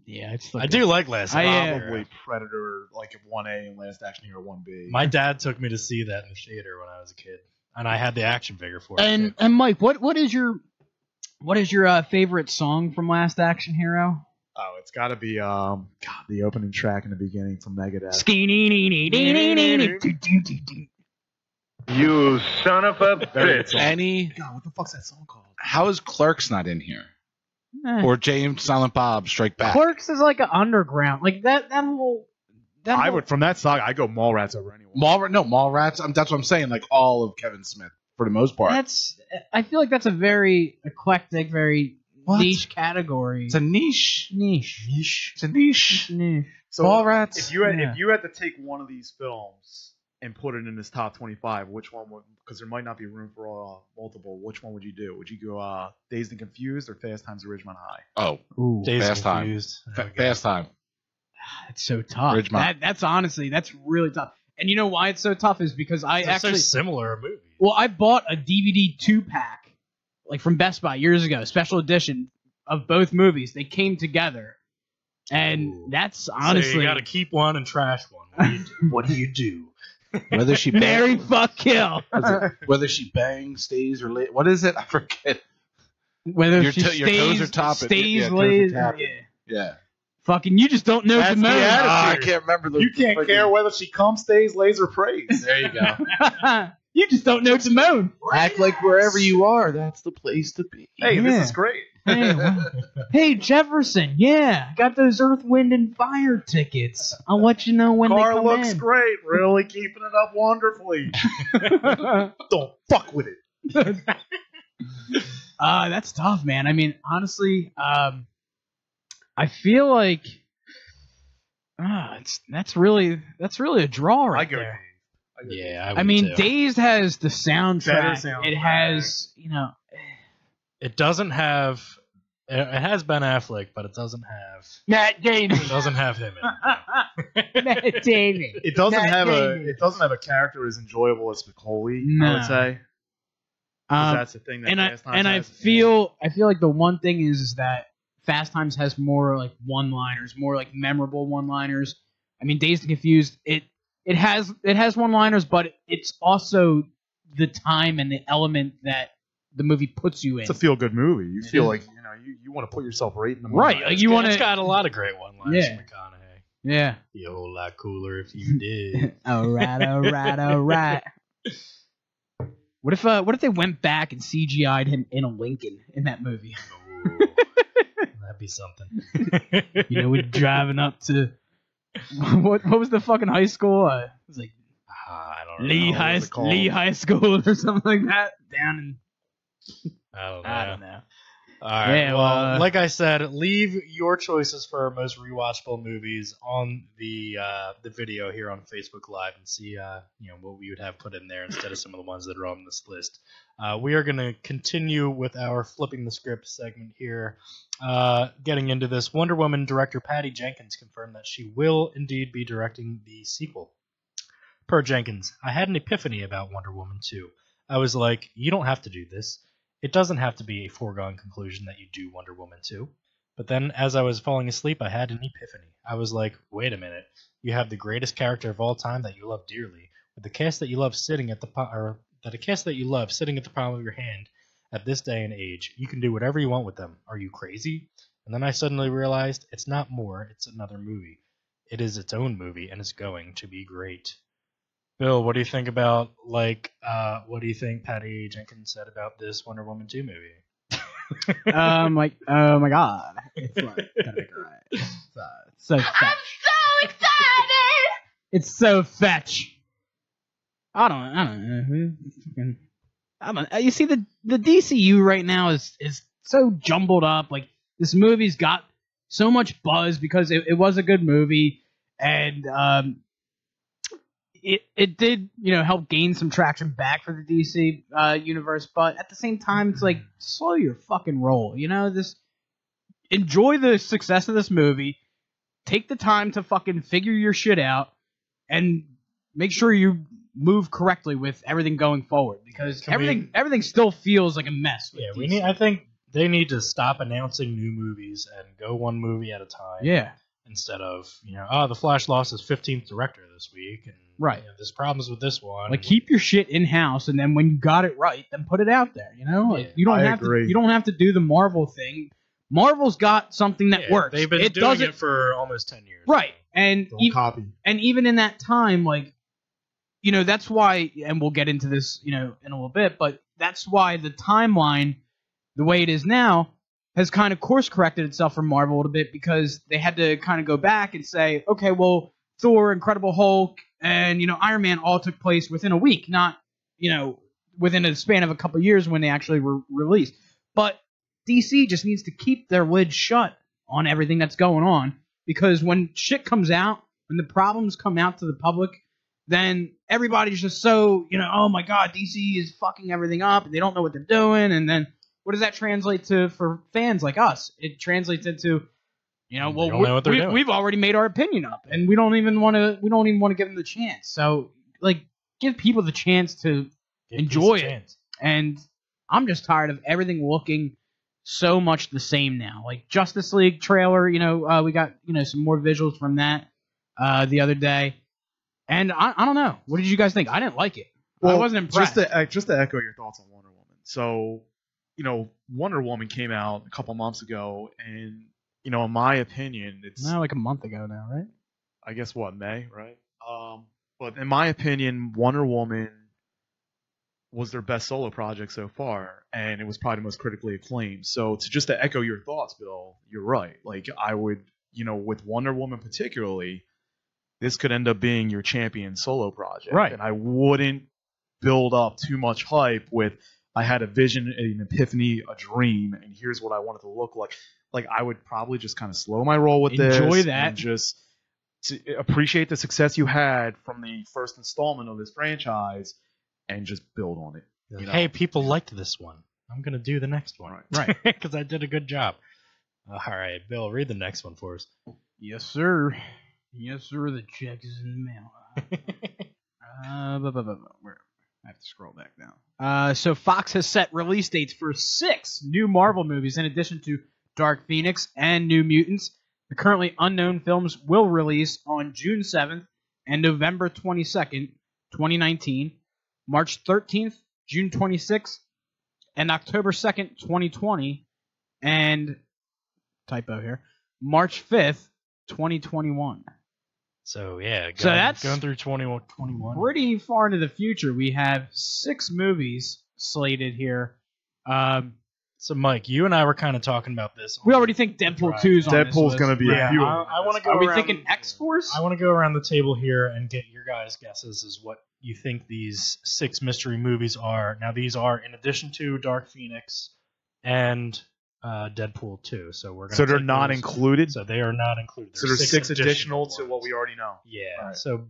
Yeah, it's I do like Last I, Action Probably Hero. Predator, like 1A, and Last Action Hero 1B. My dad took me to see that in the theater when I was a kid, and I had the action figure for it. too. And Mike, what is your favorite song from Last Action Hero? Oh, it's got to be the opening track in the beginning from Megadeth. You son of a bitch. Any? God, what the fuck's that song called? How is Clerks not in here? Or James Silent Bob Strike Back? Clerks is like an underground, like that whole. I would from that song. I go Mallrats over anyone. Mallrats. That's what I'm saying. Like all of Kevin Smith for the most part. I feel like that's a very eclectic, very What? niche category. It's a niche. niche. It's a niche. Niche. So Mallrats. if you had to take one of these films and put it in this top 25, which one would? Because there might not be room for multiple. Which one would you do? Would you go Dazed and Confused or Fast Times at Ridgemont High? Oh, Ooh, Dazed Fast and Time. Confused. There we go. Fast Time. that's so tough. Ridgemont. That's honestly, that's really tough. And you know why it's so tough is because They're so similar movies. Well, I bought a DVD 2-pack, like from Best Buy years ago, special edition of both movies. They came together, and that's honestly. So you got to keep one and trash one. What do you do? Whether she marry, fuck, kill. whether she bangs, stays, or lays. What is it? I forget. Whether Your she your toes are topping. stays, toes are lays, tapping. yeah. Yeah. Fucking, you just don't know That's the the mode. attitude. I can't remember the. You can't care whether she comes, stays, lays, or prays. There you go. You just don't know Timon. Act like wherever you are, that's the place to be. Hey, Yeah. this is great. Hey, Jefferson, yeah, I got those Earth, Wind, and Fire tickets. I'll let you know when Car they come looks in. great. Really keeping it up wonderfully. Don't fuck with it. That's tough, man. I mean, honestly, I feel like that's really a draw right there. Yeah, I mean, too. Dazed has the soundtrack. Better soundtrack. It has, It doesn't have. It has Ben Affleck, but it doesn't have. Matt Damon. It doesn't have him in it. Matt Damon. It doesn't Matt have Damon. it doesn't have a character as enjoyable as Spicoli, I No. would say. 'Cause that's the thing that Fast Times I has. feel like the one thing is that Fast Times has more like one-liners, more like memorable one-liners. I mean, Dazed and Confused, it has one-liners, but it's also the time and the element that the movie puts you in. It's a feel-good movie. You feel is. like you want to put yourself right in the movie. Right, like you want It's to. got a lot of great one-liners Yeah. from McConaughey. Yeah. Be a whole lot cooler if you did. All right. What if they went back and CGI'd him in a Lincoln in that movie? Ooh, that'd be something. You know, we're driving up to what was the fucking high school? It was like I don't know. Lee High School or something like that. Down in I don't know. know. All right. Yeah, well, like I said, leave your choices for our most rewatchable movies on the video here on Facebook Live and see what we would have put in there instead of some of the ones that are on this list. We are going to continue with our flipping the script segment here. Getting into this, Wonder Woman director Patty Jenkins confirmed that she will indeed be directing the sequel. Per Jenkins, I had an epiphany about Wonder Woman 2. I was like, you don't have to do this. It doesn't have to be a foregone conclusion that you do Wonder Woman 2. But then, as I was falling asleep, I had an epiphany. I was like, wait a minute. You have the greatest character of all time that you love dearly, with the cast that you love sitting at the palm of your hand at this day and age. You can do whatever you want with them. Are you crazy? And then I suddenly realized it's not more, it's another movie. It is its own movie, and it's going to be great. Bill, what do you think about, what do you think Patty Jenkins said about this Wonder Woman 2 movie? Oh my god. It's like gonna cry. It's so fetch. I'm so excited! It's so fetch. I don't know. You see the DCU right now is so jumbled up. Like, this movie's got so much buzz because it was a good movie, and it did, help gain some traction back for the DC universe, but at the same time, it's like, slow your fucking roll. Enjoy the success of this movie, take the time to fucking figure your shit out, and make sure you move correctly with everything going forward, because everything still feels like a mess. With DC. I think they need to stop announcing new movies and go one movie at a time. Yeah. Instead of, the Flash lost his 15th director this week, and right. There's problems with this one. Like, keep your shit in house, and then when you got it right, then put it out there. Like, you don't have to do the Marvel thing. Marvel's got something that works. They've been doing it for almost 10 years. Right, and copy. And even in that time, that's why, and we'll get into this, in a little bit, but that's why the timeline, the way it is now, has kind of course-corrected itself for Marvel a little bit, because they had to kind of go back and say, okay, well, Thor, Incredible Hulk, and, Iron Man all took place within a week, not, within a span of a couple of years when they actually were released. But DC just needs to keep their lid shut on everything that's going on, because when shit comes out, when the problems come out to the public, then everybody's just so, oh my god, DC is fucking everything up, and they don't know what they're doing, and then what does that translate to for fans like us? It translates into, You know, They well, don't know what they're doing. we've already made our opinion up, and we don't even want to give them the chance. So, like, give people the chance to enjoy it. And I'm just tired of everything looking so much the same now. Like Justice League trailer, we got some more visuals from that the other day, and I don't know. What did you guys think? I didn't like it. I wasn't impressed. Just to echo your thoughts on Wonder Woman. So, Wonder Woman came out a couple months ago, and in my opinion, it's like a month ago now, right? I guess May, right? But in my opinion, Wonder Woman was their best solo project so far, and it was probably the most critically acclaimed. So to echo your thoughts, Bill, you're right. Like I would, with Wonder Woman particularly, this could end up being your champion solo project, right? And I wouldn't build up too much hype with I had a vision, an epiphany, a dream, and here's what I want it to look like. Like I would probably just kind of slow my roll with this, enjoy that, and just to appreciate the success you had from the first installment of this franchise, and just build on it. Hey, people liked this one. I'm gonna do the next one, right? Because I did a good job. All right, Bill, read the next one for us. Yes, sir. Yes, sir. The check is in the mail. I have to scroll back down. So Fox has set release dates for 6 new Marvel movies, in addition to Dark Phoenix and New Mutants. The currently unknown films will release on June 7th and November 22nd, 2019, March 13th, June 26th, and October 2nd, 2020, and typo here, March 5th, 2021. So yeah, that's going through 2021. Pretty far into the future. We have 6 movies slated here. So Mike, you and I were kind of talking about this. We already think Deadpool 2 is on this Deadpool's list. going to be a few. I want to go. Are we around, thinking X-Force? I want to go around the table here and get your guys' guesses as what you think these 6 mystery movies are. Now, these are in addition to Dark Phoenix and Deadpool 2. So they're not included. So they are not included. So there's 6 additional to what we already know. Yeah. Right. So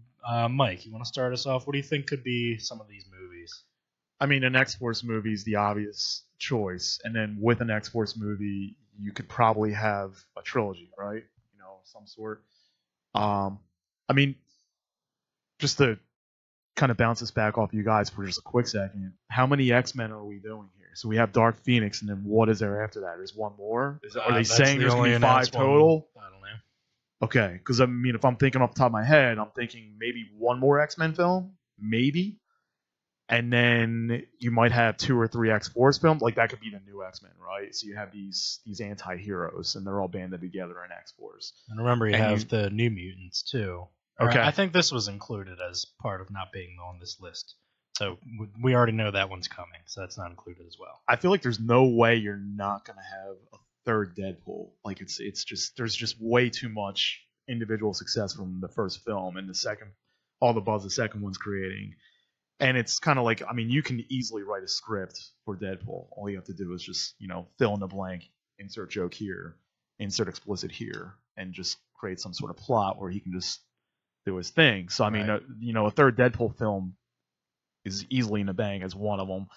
Mike, you want to start us off? What do you think could be some of these movies? I mean, an X-Force movie is the obvious choice, and then with an X-Force movie, you could probably have a trilogy, right? Some sort. I mean, just to kind of bounce this back off you guys for just a quick second, how many X-Men are we doing here? So we have Dark Phoenix, and then what is there after that? There's one more? Are they saying there's going to be 5 total? I don't know. Okay, because I mean, if I'm thinking off the top of my head, I'm thinking maybe one more X-Men film, maybe. And then you might have 2 or 3 X-Force films. Like, that could be the new X-Men, right? So you have these anti-heroes, and they're all banded together in X-Force. And remember, you have the New Mutants, too. Okay. I think this was included as part of not being on this list. So we already know that one's coming, so that's not included as well. I feel like there's no way you're not going to have a third Deadpool. Like, it's just, there's just way too much individual success from the first film, and all the buzz the second one's creating. And it's kind of like, I mean, you can easily write a script for Deadpool. All you have to do is just, fill in the blank, insert joke here, insert explicit here, and just create some sort of plot where he can just do his thing. So, I mean, a third Deadpool film is easily in the bag as one of them.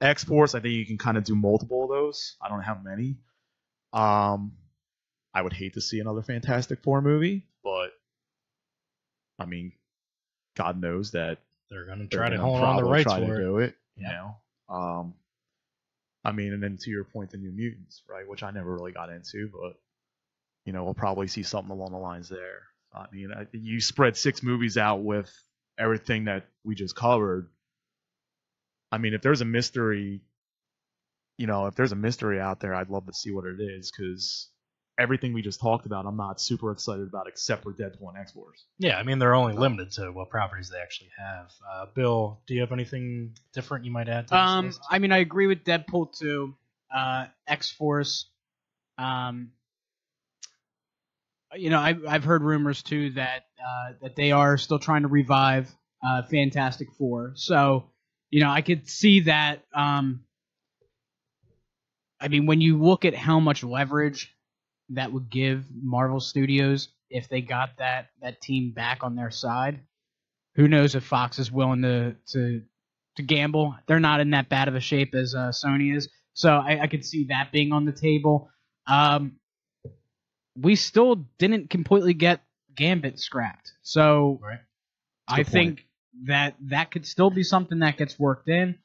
X-Force, I think you can kind of do multiple of those. I don't know how many. I would hate to see another Fantastic Four movie, but, I mean, God knows that they're going to try to hold on the rights for it. Do it, I mean, and then to your point, the New Mutants, right, which I never really got into, but, we'll probably see something along the lines there. I mean, you spread 6 movies out with everything that we just covered. I mean, if there's a mystery, out there, I'd love to see what it is, because everything we just talked about, I'm not super excited about, except for Deadpool and X-Force. Yeah, I mean, they're only limited to what properties they actually have. Bill, do you have anything different you might add to this list? I mean, I agree with Deadpool 2, X-Force. I've heard rumors too that they are still trying to revive Fantastic Four. So, I could see that. I mean, when you look at how much leverage that would give Marvel Studios if they got that team back on their side, who knows if Fox is willing to gamble. They're not in that bad of a shape as Sony is. So I could see that being on the table. we still didn't completely get Gambit scrapped. So Right. I think that could still be something that gets worked in.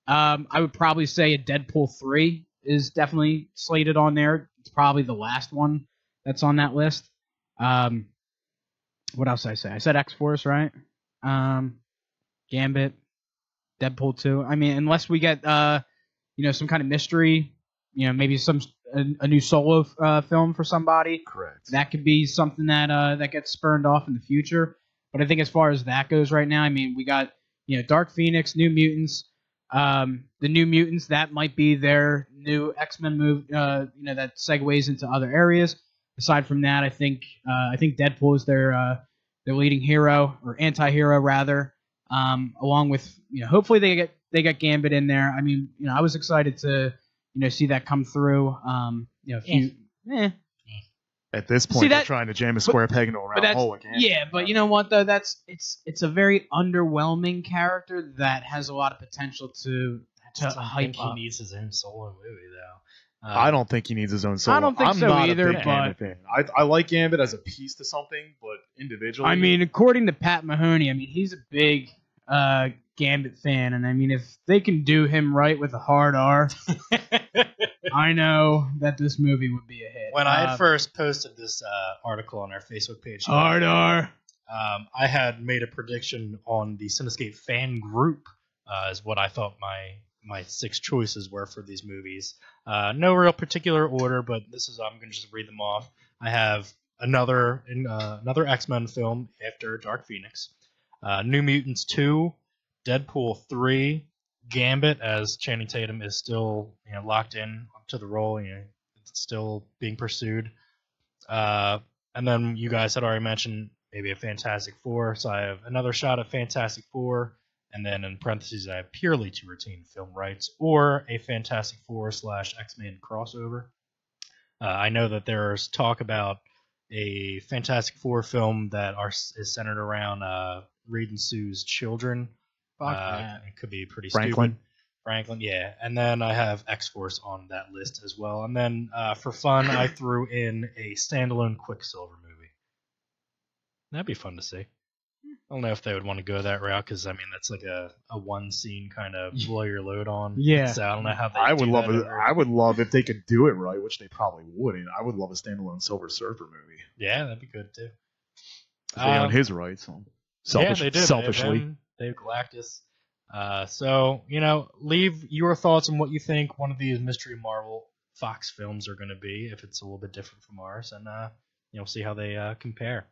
I would probably say a Deadpool 3 is definitely slated on there. It's probably the last one that's on that list. What else did I say? I said X-Force, right? Gambit, Deadpool 2. I mean, unless we get some kind of mystery, maybe a new solo film for somebody. Correct. That could be something that gets spurned off in the future. But I think as far as that goes right now, I mean, we got Dark Phoenix, New Mutants. The New Mutants, that might be their new X-Men move. That segues into other areas. Aside from that, I think Deadpool is their leading hero or anti-hero rather. Along with hopefully they get Gambit in there. I mean, I was excited to see that come through. At this point, See, they're that- trying to jam a square peg into a round hole again. Yeah, but you know what though? It's a very underwhelming character that has a lot of potential to I hype think he up. needs his own solo movie though. I don't think he needs his own solo. I don't think I'm so not either, a big Gambit fan. I like Gambit as a piece to something, but individually, I mean, according to Pat Mahoney, I mean he's a big Gambit fan, and I mean if they can do him right with a hard R, I know that this movie would be a hit. When I first posted this article on our Facebook page, hard R. I had made a prediction on the Cinescape fan group as what I thought my 6 choices were for these movies. No real particular order, but I'm going to just read them off. I have another X-Men film after Dark Phoenix, New Mutants 2, Deadpool 3, Gambit, as Channing Tatum is still locked in to the role, it's still being pursued. And then you guys had already mentioned maybe a Fantastic Four, so I have another shot at Fantastic Four, and then in parentheses I have purely to retain film rights, or a Fantastic Four / X-Men crossover. I know that there's talk about a Fantastic Four film that is centered around Reed and Sue's children. It could be pretty stupid. Franklin, yeah. And then I have X-Force on that list as well. And then for fun, I threw in a standalone Quicksilver movie. That'd be fun to see. I don't know if they would want to go that route because, I mean, that's like a one scene kind of blow your load on. Yeah. So I don't know how they I would do love that it. over- I would love if they could do it right, which they probably wouldn't. I would love a standalone Silver Surfer movie. Yeah, that'd be good too. If they own his rights. Yeah, they did. Selfishly. They've Galactus. So, leave your thoughts on what you think one of these Mystery Marvel Fox films are going to be, if it's a little bit different from ours, and see how they compare.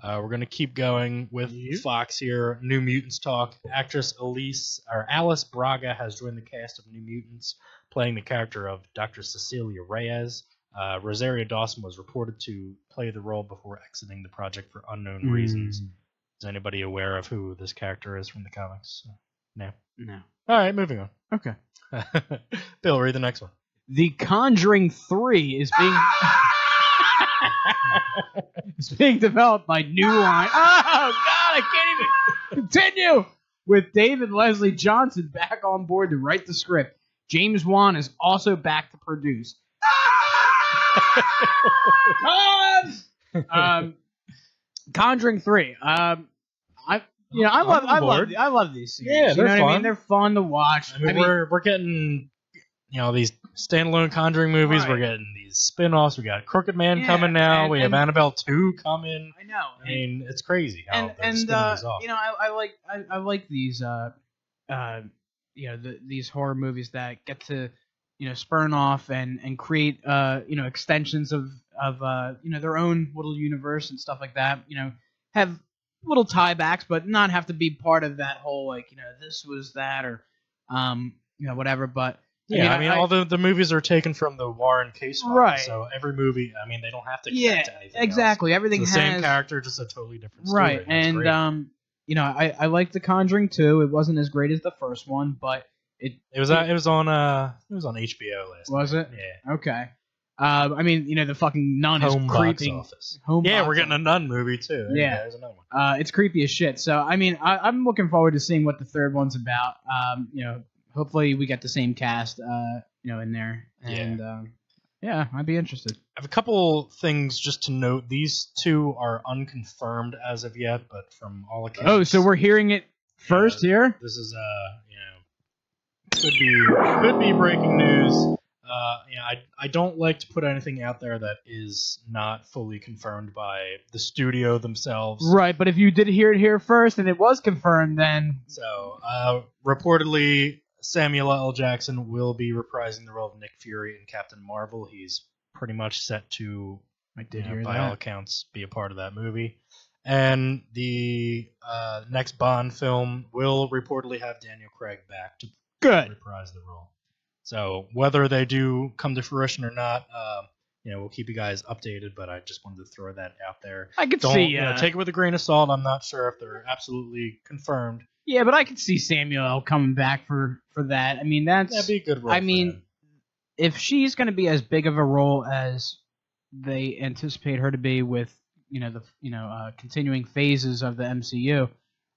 We're going to keep going with Fox here. New Mutants talk. Actress Alice Braga has joined the cast of New Mutants, playing the character of Dr. Cecilia Reyes. Rosario Dawson was reported to play the role before exiting the project for unknown reasons. Is anybody aware of who this character is from the comics? No. All right, moving on. Okay. Bill, read the next one. The Conjuring 3 is being it's being developed by New Line. Oh God, I can't even continue. With David Leslie Johnson back on board to write the script, James Wan is also back to produce. Conjuring 3. I love these series. Yeah, they're what I mean? fun. They're fun to watch. I mean, we're getting these standalone Conjuring movies. Right. We're getting these spin-offs. We got Crooked Man Yeah, coming now. and- We have and- Annabelle 2 coming. I know. I mean, it's crazy how and they're spinning these off. I like these these horror movies that get to spurn off and create extensions of their own little universe and stuff like that. Have little tiebacks, but not have to be part of that whole this was that or whatever. But Yeah, I mean, all the movies are taken from the Warren case file, Right. so every movie, I mean, they don't have to connect to anything exactly. else. Everything It's the has same character, just a totally different story. right, That's and great. I like The Conjuring 2. It wasn't as great as the first one, but it was on HBO last. was it? Yeah. Okay. I mean, the fucking nun Home is box creepy. office. Home Yeah, box we're getting a nun movie too. Yeah. There's another one. It's creepy as shit. So I mean, I'm looking forward to seeing what the third one's about. Hopefully we get the same cast, in there. And Yeah, I'd be interested. I have a couple things just to note. These two are unconfirmed as of yet, but from all accounts. Oh, so we're hearing it first here? This is could be breaking news. I don't like to put anything out there that is not fully confirmed by the studio themselves. Right, but if you did hear it here first and it was confirmed, then... So, reportedly, Samuel L. Jackson will be reprising the role of Nick Fury in Captain Marvel. He's pretty much set to, by all accounts, be a part of that movie. And the next Bond film will reportedly have Daniel Craig back to reprise the role. So whether they do come to fruition or not, we'll keep you guys updated. But I just wanted to throw that out there. I could see. Take it with a grain of salt. I'm not sure if they're absolutely confirmed. Yeah, but I could see Samuel L. coming back for that. I mean, that'd be a good role. I mean, if she's going to be as big of a role as they anticipate her to be with continuing phases of the MCU,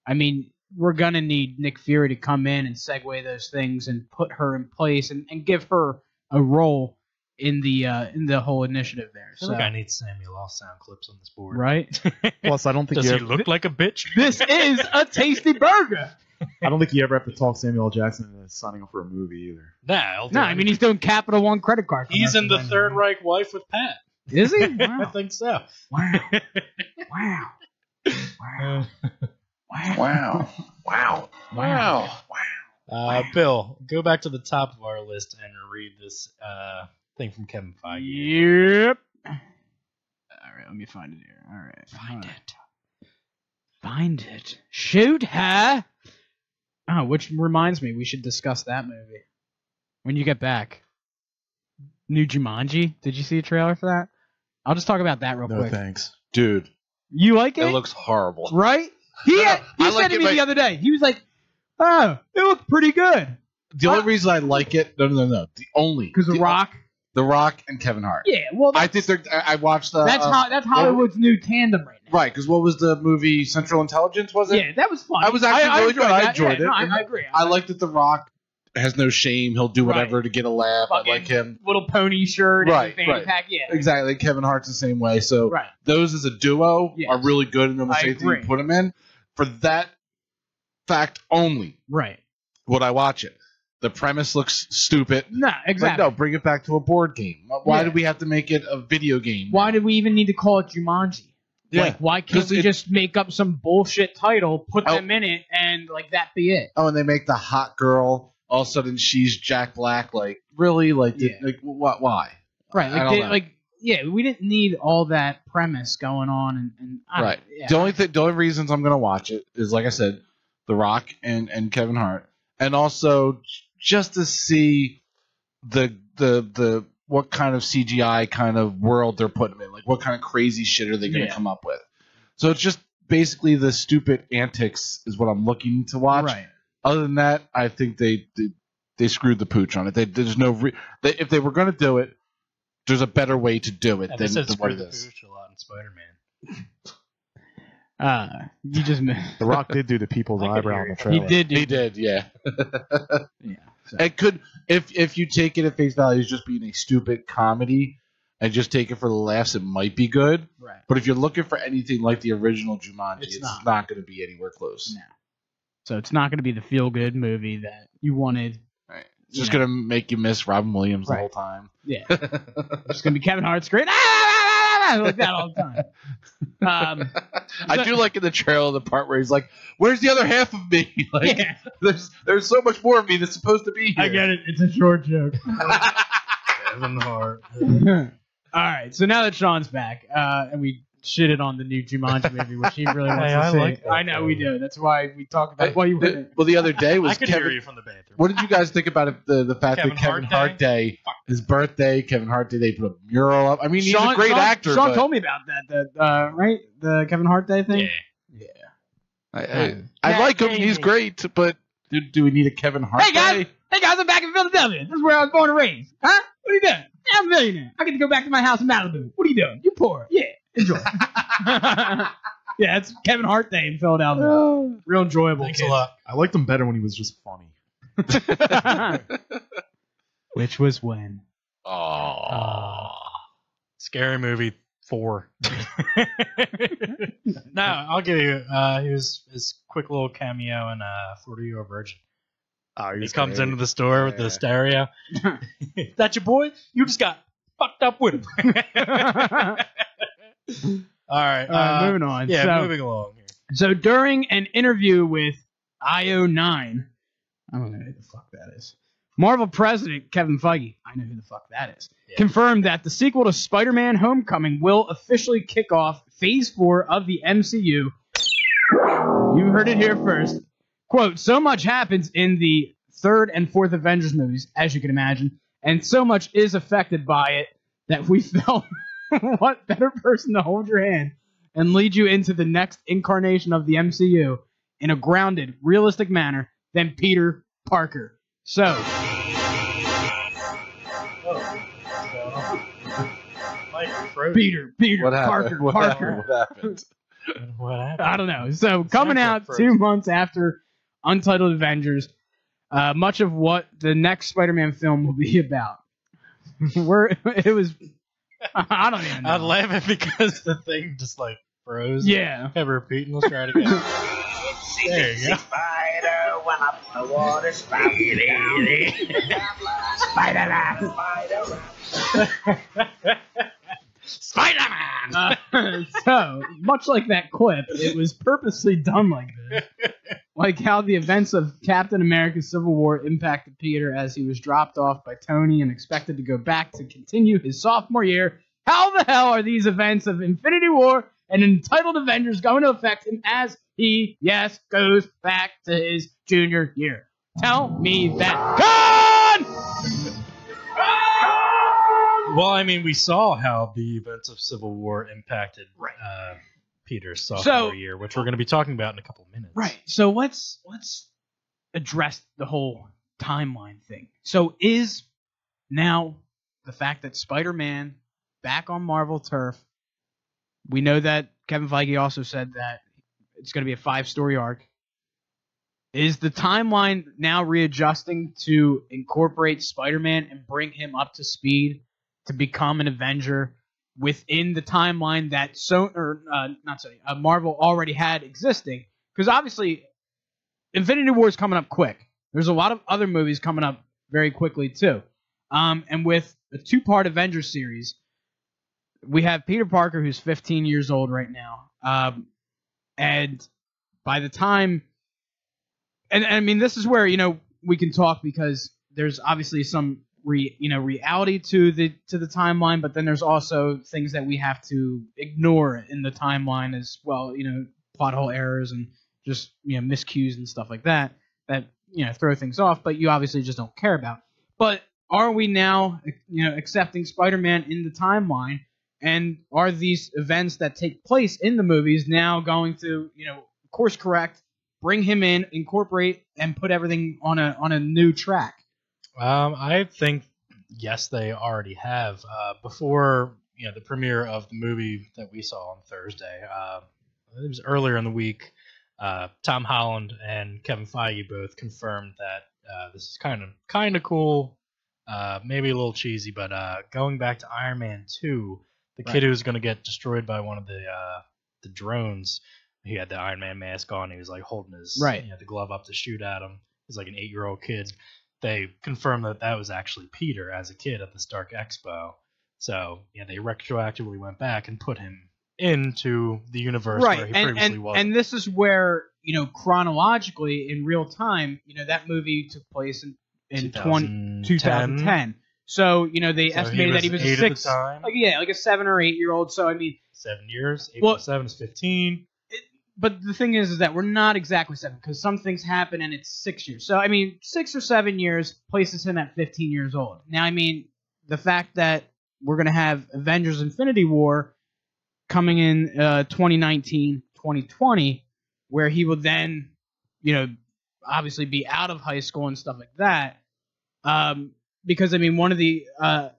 I mean, we're going to need Nick Fury to come in and segue those things and put her in place and give her a role in the whole initiative there. I feel like I need Samuel L. sound clips on this board. Right? Plus, I don't think Does he look like a bitch? This is a tasty burger. I don't think you ever have to talk Samuel L. Jackson into signing up for a movie either. No, I mean, he's doing Capital One credit card. He's in the Third Reich Wife with Pat. Is he? Wow. I think so. Wow. Wow. Wow. Wow. Wow. Wow. Bill, go back to the top of our list and read this thing from Kevin Feige. Yep. All right, let me find it here. All right. Find it. Shoot her. Oh, which reminds me, we should discuss that movie when you get back. New Jumanji. Did you see a trailer for that? I'll just talk about that real quick. No thanks. Dude. You like it? It looks horrible. Right? He said to me the other day, he was like, oh, it looked pretty good. The only reason I like it, no. Because The Rock? The Rock and Kevin Hart. Yeah, well, I think I watched the... That's Hollywood's new tandem right now. Right, because what was the movie, Central Intelligence, was it? Yeah, that was fun. I was actually really good. I enjoyed it. No, I agree. I liked that The Rock has no shame. He'll do whatever to get a laugh. I like him. Little pony shirt and fanny pack, yeah. Exactly. Kevin Hart's the same way. So those as a duo are really good, and almost anything you put them in. For that fact only, would I watch it? The premise looks stupid. No, exactly. Like, no, bring it back to a board game. Why did we have to make it a video game? Why did we even need to call it Jumanji? Yeah. Like, why can't we just make up some bullshit title, put them in it, and like that be it? Oh, and they make the hot girl. All of a sudden, she's Jack Black. Like, really? Like, what? Why? Right. We didn't need all that premise going on. And The only reasons I'm gonna watch it is, like I said, The Rock and Kevin Hart, and also just to see the what kind of CGI kind of world they're putting in. Like, what kind of crazy shit are they gonna come up with? So it's just basically the stupid antics is what I'm looking to watch. Right. Other than that, I think they screwed the pooch on it. There's no if they were going to do it, there's a better way to do it than what it is. Pooch a lot in Spider-Man. You just missed. The Rock did do the people's eyebrow in the trailer. He did, yeah. Yeah. So. It could, if you take it at face value as just being a stupid comedy and just take it for the laughs, it might be good. Right. But if you're looking for anything like the original Jumanji, it's not going to be anywhere close. No. So it's not going to be the feel-good movie that you wanted. Right. It's just going to make you miss Robin Williams the whole time. Yeah. It's going to be Kevin Hart screaming, like that all the time. I do like in the trailer the part where he's like, "Where's the other half of me?" Like, there's so much more of me that's supposed to be here. I get it. It's a short joke. Kevin Hart. All right. So now that Sean's back, and we shitted on the new Jumanji movie, which he really wants to see. Like that, I know we do. That's why we talk about why you wouldn't. Well, the other day was I could Kevin. hear you from the bathroom. What did you guys think about it, the fact that Kevin Hart Day, his birthday, Kevin Hart Day, they put a mural up? I mean, he's a great actor. Sean told me about that. Right? The Kevin Hart Day thing. Yeah. I like him. He's great, but do we need a Kevin Hart Day? Hey guys, I'm back in Philadelphia. This is where I was born and raised. Huh? What are you doing? I'm a millionaire. I get to go back to my house in Malibu. What are you doing? You poor. Yeah. Enjoy. Yeah, it's Kevin Hart Day in Philadelphia. Real enjoyable. Thanks a lot. I liked him better when he was just funny. Which was when? Oh. Scary Movie 4. No, I'll give you his quick little cameo in 40 Year Old Virgin. Oh, He he's comes great. into the store with Yeah. the stereo. That your boy? You just got fucked up with him. All right, moving on. Yeah, So- moving along here. So during an interview with IO9, I don't know who the fuck that is. Marvel president Kevin Feige, I know who the fuck that is, Yeah. confirmed that the sequel to Spider-Man: Homecoming will officially kick off Phase 4 of the MCU. You heard it here first. Quote, so much happens in the third and fourth Avengers movies, as you can imagine, and so much is affected by it that we felt what better person to hold your hand and lead you into the next incarnation of the MCU in a grounded, realistic manner than Peter Parker. So, Peter What Parker, happened? What Parker. happened? What happened? What happened? I don't know. So, coming out Soundtrack 2 months after Untitled Avengers, much of what the next Spider-Man film will be about. It was, I don't even know. I'm laughing because the thing just like froze. Yeah. Kept repeating. Let's try it again. There you go. Spider went up the water, Spider-Man! So, much like that clip, it was purposely done like this. Like how the events of Captain America Civil War impacted Peter as he was dropped off by Tony and expected to go back to continue his sophomore year. How the hell are these events of Infinity War and Entitled Avengers going to affect him as he, yes, goes back to his junior year? Tell me that. Con! Well, I mean, we saw how the events of Civil War impacted Peter's sophomore year, which we're going to be talking about in a couple of minutes. Right. So let's address the whole timeline thing. So is now the fact that Spider-Man back on Marvel turf, we know that Kevin Feige also said that it's going to be a 5-story arc. Is the timeline now readjusting to incorporate Spider-Man and bring him up to speed to become an Avenger within the timeline that Marvel already had existing? Because obviously, Infinity War is coming up quick. There's a lot of other movies coming up very quickly too. And with a 2-part Avengers series, we have Peter Parker, who's 15 years old right now. And by the time... And I mean, this is where, we can talk because there's obviously some reality to the timeline, but then there's also things that we have to ignore in the timeline as well, plot hole errors and just miscues and stuff like that throw things off, but you obviously just don't care about. But are we now accepting Spider-Man in the timeline, and are these events that take place in the movies now going to course correct, bring him in, incorporate, and put everything on a new track? I think yes, they already have. Before the premiere of the movie that we saw on Thursday, it was earlier in the week. Tom Holland and Kevin Feige both confirmed that this is kind of cool, maybe a little cheesy, but going back to Iron Man 2, the kid who's going to get destroyed by one of the drones. He had the Iron Man mask on. He was like holding his the glove up to shoot at him. He's like an 8-year-old kid. They confirmed that was actually Peter as a kid at the Stark Expo. So they retroactively went back and put him into the universe where he previously was. And this is where chronologically in real time, that movie took place in 2010. So they estimated that he was a 6, like a 7 or 8-year-old. So I mean, 7 years. 8 plus 7 is 15. But the thing is that we're not exactly 7 because some things happen and it's 6 years. So, I mean, 6 or 7 years places him at 15 years old. Now, I mean, the fact that we're going to have Avengers Infinity War coming in 2019, 2020, where he will then, obviously be out of high school and stuff like that. Because, I mean, one of the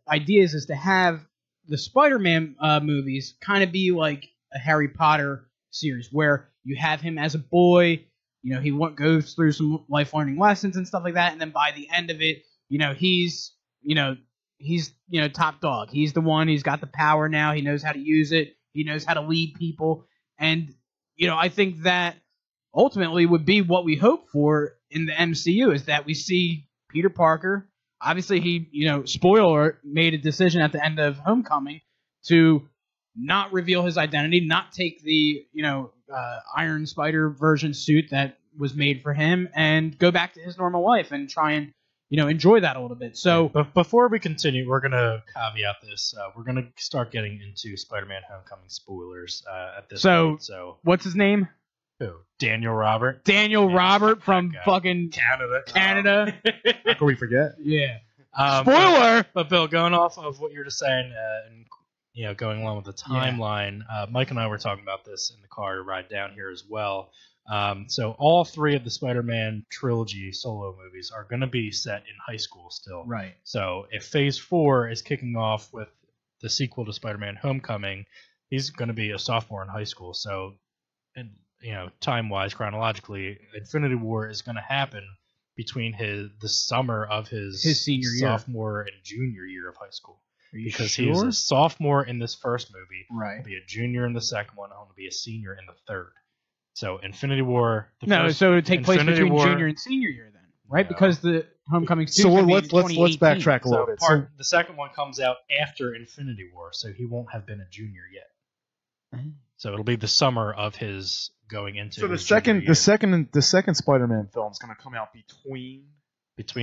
ideas is to have the Spider-Man movies kind of be like a Harry Potter series where you have him as a boy, he goes through some life learning lessons and stuff like that, and then by the end of it, he's he's top dog. He's the one. He's got the power now. He knows how to use it. He knows how to lead people. And I think that ultimately would be what we hope for in the MCU, is that we see Peter Parker. Obviously, he spoiler, made a decision at the end of Homecoming to not reveal his identity, not take the Iron Spider version suit that was made for him, and go back to his normal life and try and enjoy that a little bit. So, but before we continue, we're gonna caveat this. We're gonna start getting into Spider-Man: Homecoming spoilers at this point. So, what's his name? who? Daniel Robert. Daniel Robert from guy. fucking Canada. How can we forget? Yeah. Spoiler. But Bill, going off of what you're just saying, and going along with the timeline, Mike and I were talking about this in the car to ride down here as well. So all three of the Spider-Man trilogy solo movies are going to be set in high school still. Right. So if Phase 4 is kicking off with the sequel to Spider-Man: Homecoming, he's going to be a sophomore in high school. So, and time-wise, chronologically, Infinity War is going to happen between the summer of his senior year, sophomore and junior year of high school. Because sure? he's a sophomore in this first movie, right? He'll be a junior in the second one, and he'll be a senior in the third. So Infinity War. So it would take place between junior and senior year then, right? Because the Homecoming. So let's backtrack a little bit. The second one comes out after Infinity War, so he won't have been a junior yet. Mm-hmm. So it'll be the summer of his going into. So his the second Spider-Man film is going to come out between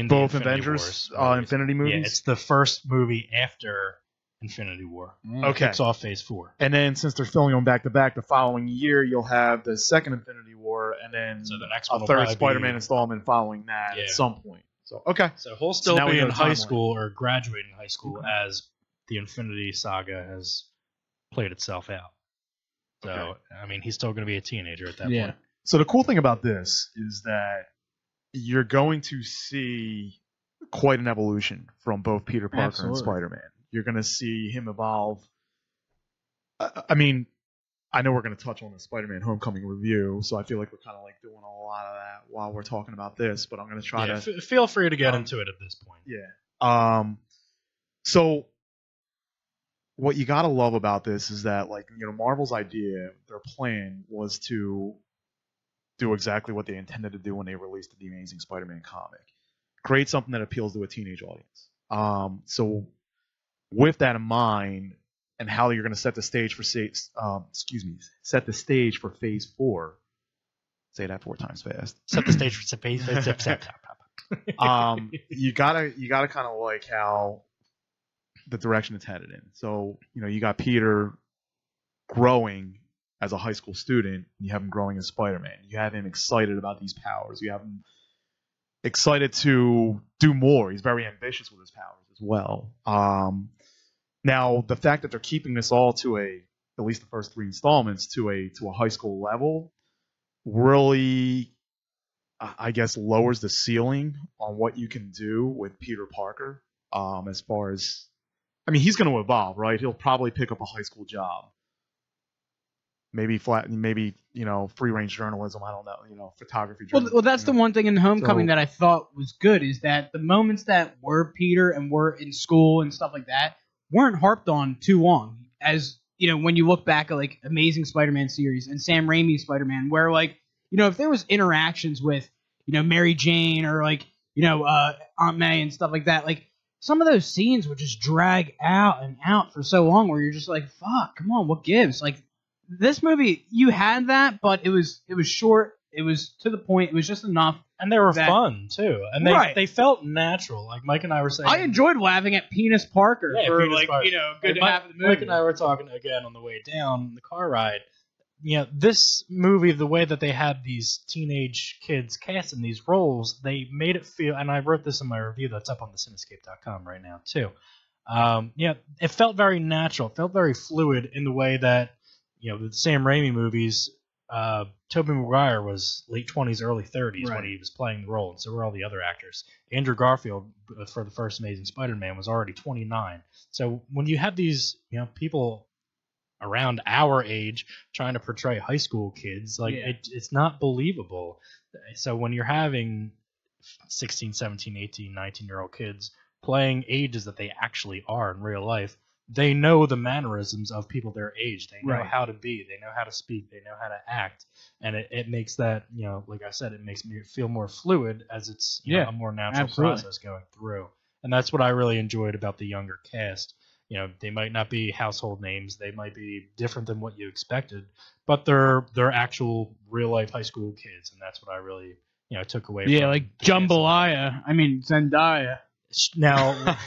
both Avengers Infinity movies. Yeah, it's the first movie after Infinity War. Okay, kicks off Phase 4, and then since they're filming them back to back, the following year you'll have the second Infinity War, and then so the next a third Spider-Man installment following that at some point. So so he'll still be in high school or graduating high school as the Infinity Saga has played itself out. So I mean, he's still going to be a teenager at that point. So the cool thing about this is that you're going to see quite an evolution from both Peter Parker and Spider-Man. You're going to see him evolve. I mean, I know we're going to touch on the Spider-Man Homecoming review, so I feel like we're kind of like doing a lot of that while we're talking about this, but I'm going to try to... Feel free to get into it at this point. Yeah. So what you got to love about this is that, like, Marvel's idea, their plan was to do exactly what they intended to do when they released the Amazing Spider-Man comic. Create something that appeals to a teenage audience. So with that in mind, and how you're going to set the stage for set the stage for Phase 4. Say that 4 times fast. Set the stage for Phase 4. You gotta kind of like how the direction it's headed in. So you got Peter growing as a high school student, and you have him growing as Spider-Man. You have him excited about these powers. You have him excited to do more. He's very ambitious with his powers as well. Now, the fact that they're keeping this all to at least the first 3 installments, to a high school level, really, I guess, lowers the ceiling on what you can do with Peter Parker. As far as, I mean, he's going to evolve, right? He'll probably pick up a high school job. Maybe free range journalism. I don't know. Photography. Well, that's the one thing in Homecoming that I thought was good, is that the moments that were Peter and were in school and stuff like that weren't harped on too long. As when you look back at like Amazing Spider-Man series and Sam Raimi's Spider-Man, where like if there was interactions with Mary Jane or like Aunt May and stuff like that, like some of those scenes would just drag out and out for so long, where you're just like, fuck, come on, what gives? Like, this movie, you had that, but it was short. It was to the point. It was just enough, and they were fun too. And they felt natural. Like Mike and I were saying, I enjoyed laughing at Penis Parker for Penis Parker. Good to half of the movie. Mike and I were talking again on the way down in the car ride. This movie, the way that they had these teenage kids cast in these roles, they made it feel. And I wrote this in my review that's up on the Cinescape.com right now too. It felt very natural. It felt very fluid in the way that. The Sam Raimi movies, Tobey Maguire was late 20s, early 30s when he was playing the role, and so were all the other actors. Andrew Garfield, for the first Amazing Spider-Man, was already 29. So when you have these people around our age trying to portray high school kids, like it's not believable. So when you're having 16, 17, 18, 19-year-old kids playing ages that they actually are in real life, they know the mannerisms of people their age. They know Right. how to be. They know how to speak. They know how to act. And it makes that, like I said, it makes me feel more fluid as it's a more natural absolutely. process going through. And that's what I really enjoyed about the younger cast. They might not be household names. They might be different than what you expected, but they're actual real life high school kids, and that's what I really took away. Yeah, from like the cast. Jambalaya. I mean Zendaya. Now,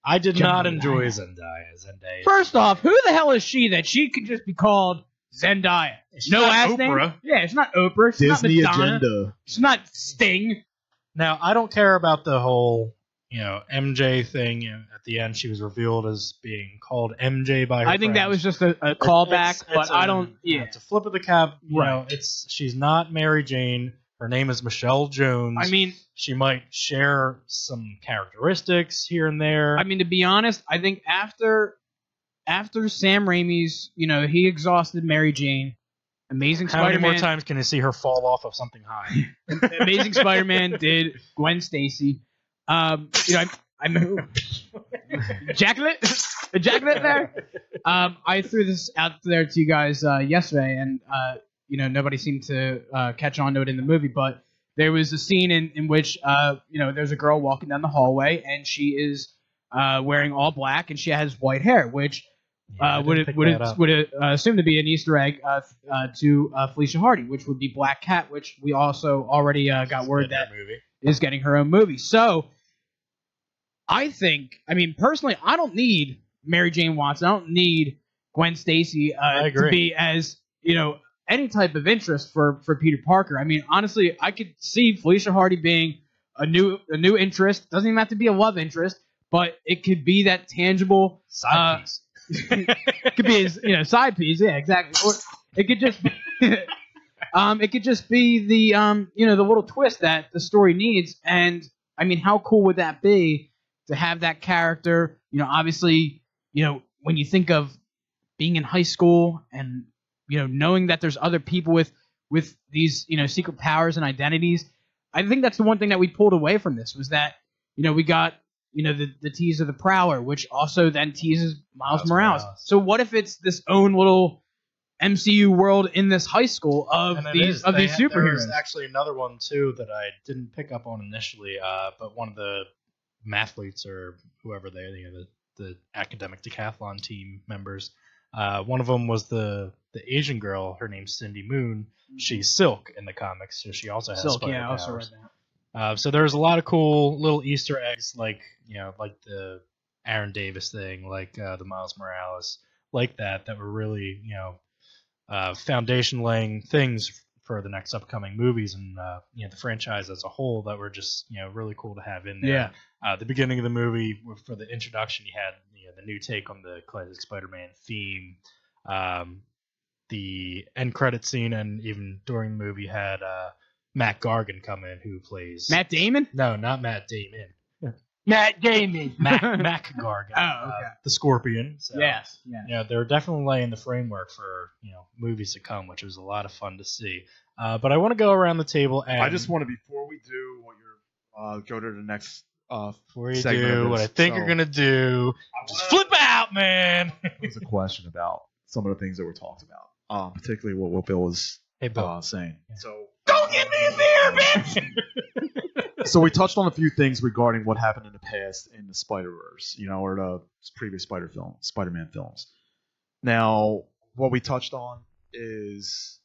I did not enjoy Zendaya. First off, who the hell is she that she could just be called Zendaya? She's No not ass Oprah. name. Yeah, it's not Oprah. She's Disney not Madonna. agenda. She's not Sting. Now, I don't care about the whole MJ thing. At the end, she was revealed as being called MJ by her I think that friends. was just a callback, but It's I don't. Yeah, it's a flip of the cap. Right. She's not Mary Jane. Her name is Michelle Jones. I mean, she might share some characteristics here and there. to be honest, I think after Sam Raimi's, he exhausted Mary Jane. Amazing How many Spider-Man. more times can you see her fall off of something high? Amazing Spider-Man did Gwen Stacy. I'm ejaculate there. I threw this out there to you guys yesterday, and nobody seemed to catch on to it in the movie, but there was a scene in which there's a girl walking down the hallway, and she is wearing all black, and she has white hair, which would assume to be an Easter egg to Felicia Hardy, which would be Black Cat, which we also already got word that is getting her own movie. So I think, personally, I don't need Mary Jane Watson. I don't need Gwen Stacy to be as any type of interest for Peter Parker. Honestly, I could see Felicia Hardy being a new interest. Doesn't even have to be a love interest, but it could be that tangible side piece. It could be his side piece. Yeah, exactly. Or it could just be, it could just be the the little twist that the story needs. And how cool would that be to have that character? Obviously, when you think of being in high school and knowing that there's other people with these secret powers and identities. I think that's the one thing that we pulled away from this was that we got the tease of the Prowler, which also then teases Miles Morales. So what if it's this own little MCU world in this high school of these superheroes? There's actually another one too that I didn't pick up on initially, but one of the mathletes or whoever the academic decathlon team members. One of them was the Asian girl. Her name's Cindy Moon. She's Silk in the comics, so she also has Silk. spider Yeah, I also powers. read that. So there's a lot of cool little Easter eggs, like the Aaron Davis thing, like the Miles Morales, like that were really foundation laying things for the next upcoming movies and the franchise as a whole that were just really cool to have in there. Yeah. The beginning of the movie for the introduction, you had the new take on the classic Spider-Man theme. The end credit scene, and even during the movie, had Matt Gargan come in, who plays Matt Damon. No, not Matt Damon. Matt Damon. Mac Gargan. Oh, okay. The Scorpion. So, Yes. they're definitely laying the framework for movies to come, which was a lot of fun to see. But I want to go around the table and I just want to, before we do what you're go to the next before you segment do of what I this. think So, you're gonna do, just flip out, man. There's a question about some of the things that were talked about, particularly what Bill was saying. Yeah. So Don't give me a beer, bitch. So we touched on a few things regarding what happened in the past in the Spider-Verse, or the previous Spider-Man films. Now, what we touched on is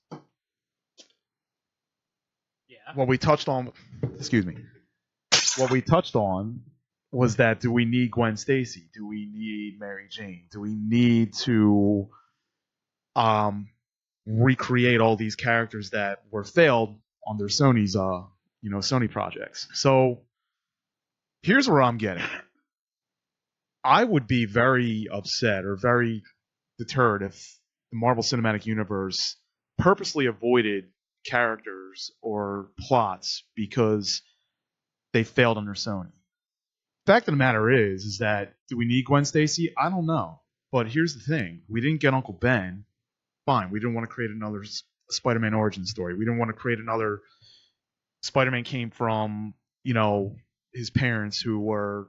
what we touched on. Excuse me. What we touched on was that do we need Gwen Stacy? Do we need Mary Jane? Do we need to recreate all these characters that were failed on their Sony's Sony projects? So here's where I'm getting. I would be very upset or very deterred if the Marvel Cinematic Universe purposely avoided characters or plots because they failed under Sony. Fact of the matter is that do we need Gwen Stacy? I don't know. But here's the thing. We didn't get Uncle Ben. Fine. We didn't want to create another Spider-Man origin story. We didn't want to create another Spider-Man came from, his parents who were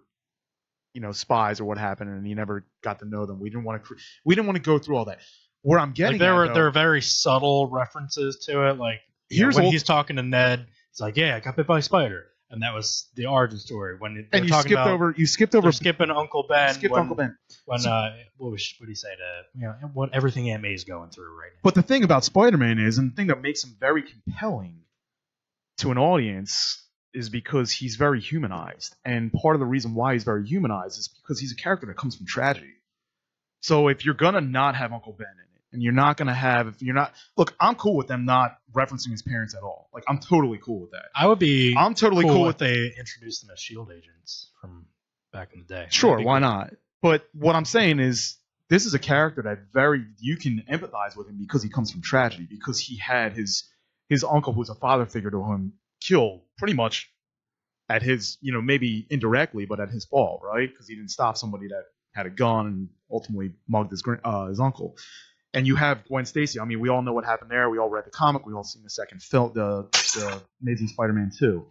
spies or what happened, and you never got to know them. We didn't want to go through all that. Where I'm getting there at, were very subtle references to it. Like he's talking to Ned, it's like, yeah, I got bit by a spider, and that was the origin story. When and you skipped over skipping Uncle Ben. Uncle Ben. When what would he say to what everything Aunt May's going through right now. But the thing about Spider-Man is, and the thing that makes him very compelling to an audience, is because he's very humanized. And part of the reason why he's very humanized is because he's a character that comes from tragedy. So if you're gonna not have Uncle Ben in it, and look, I'm cool with them not referencing his parents at all. Like, I'm totally cool with that. I'm totally cool with if they introduced them as SHIELD agents from back in the day. Sure, why not? But what I'm saying is, this is a character that you can empathize with him because he comes from tragedy, because he had his uncle, who's a father figure to him, killed pretty much at his, maybe indirectly, but at his fault, right? Because he didn't stop somebody that had a gun and ultimately mugged his uncle. And you have Gwen Stacy. I mean, we all know what happened there. We all read the comic. We all seen the second film, the Amazing Spider-Man 2.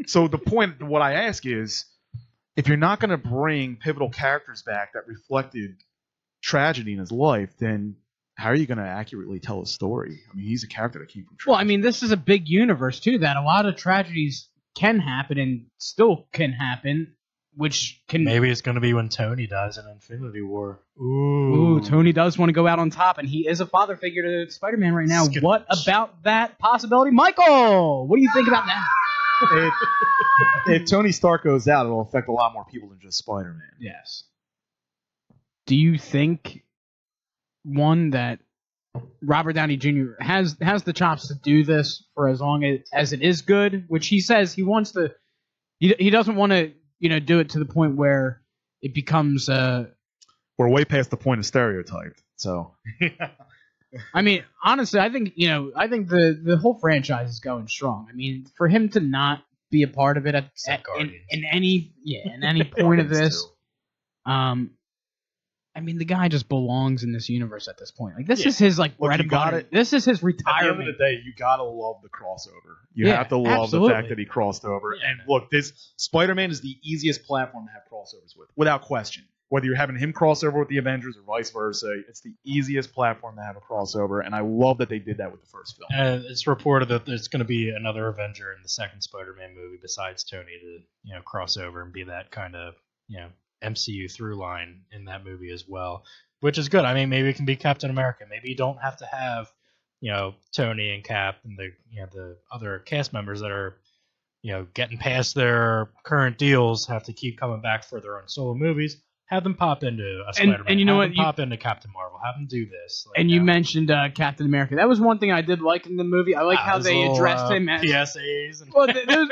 So the point, what I ask is, if you're not going to bring pivotal characters back that reflected tragedy in his life, then how are you going to accurately tell a story? I mean, he's a character that came from tragedy. Well, I mean, this is a big universe, too, that a lot of tragedies can happen and still can happen, which can... Maybe it's going to be when Tony dies in Infinity War. Ooh, Tony does want to go out on top, and he is a father figure to Spider-Man right now. What about that possibility? Michael, what do you think about that? If Tony Stark goes out, it'll affect a lot more people than just Spider-Man. Yes. Do you think, one, that Robert Downey Jr. has the chops to do this for as long as it is good, which he says he wants to... He doesn't want to, do it to the point where it becomes... We're way past the point of stereotyped, so... I mean, honestly, I think the whole franchise is going strong. I mean, for him to not be a part of it in any point of this, I mean, the guy just belongs in this universe at this point. Like, this is his bread and butter. This is his retirement. At the end of the day, you gotta love the crossover. You have to love the fact that he crossed over. Yeah. And look, this Spider-Man is the easiest platform to have crossovers with, without question. Whether you're having him crossover with the Avengers or vice versa, it's the easiest platform to have a crossover, and I love that they did that with the first film. It's reported that there's going to be another Avenger in the second Spider-Man movie besides Tony to cross over and be that kind of MCU through line in that movie as well, which is good. I mean, maybe it can be Captain America. Maybe you don't have to have Tony and Cap and the other cast members that are getting past their current deals have to keep coming back for their own solo movies. Have them pop into a Spider-Man. And you know what? Pop into Captain Marvel. Have them do this. You mentioned Captain America. That was one thing I did like in the movie. I like how they addressed him as PSAs. Well,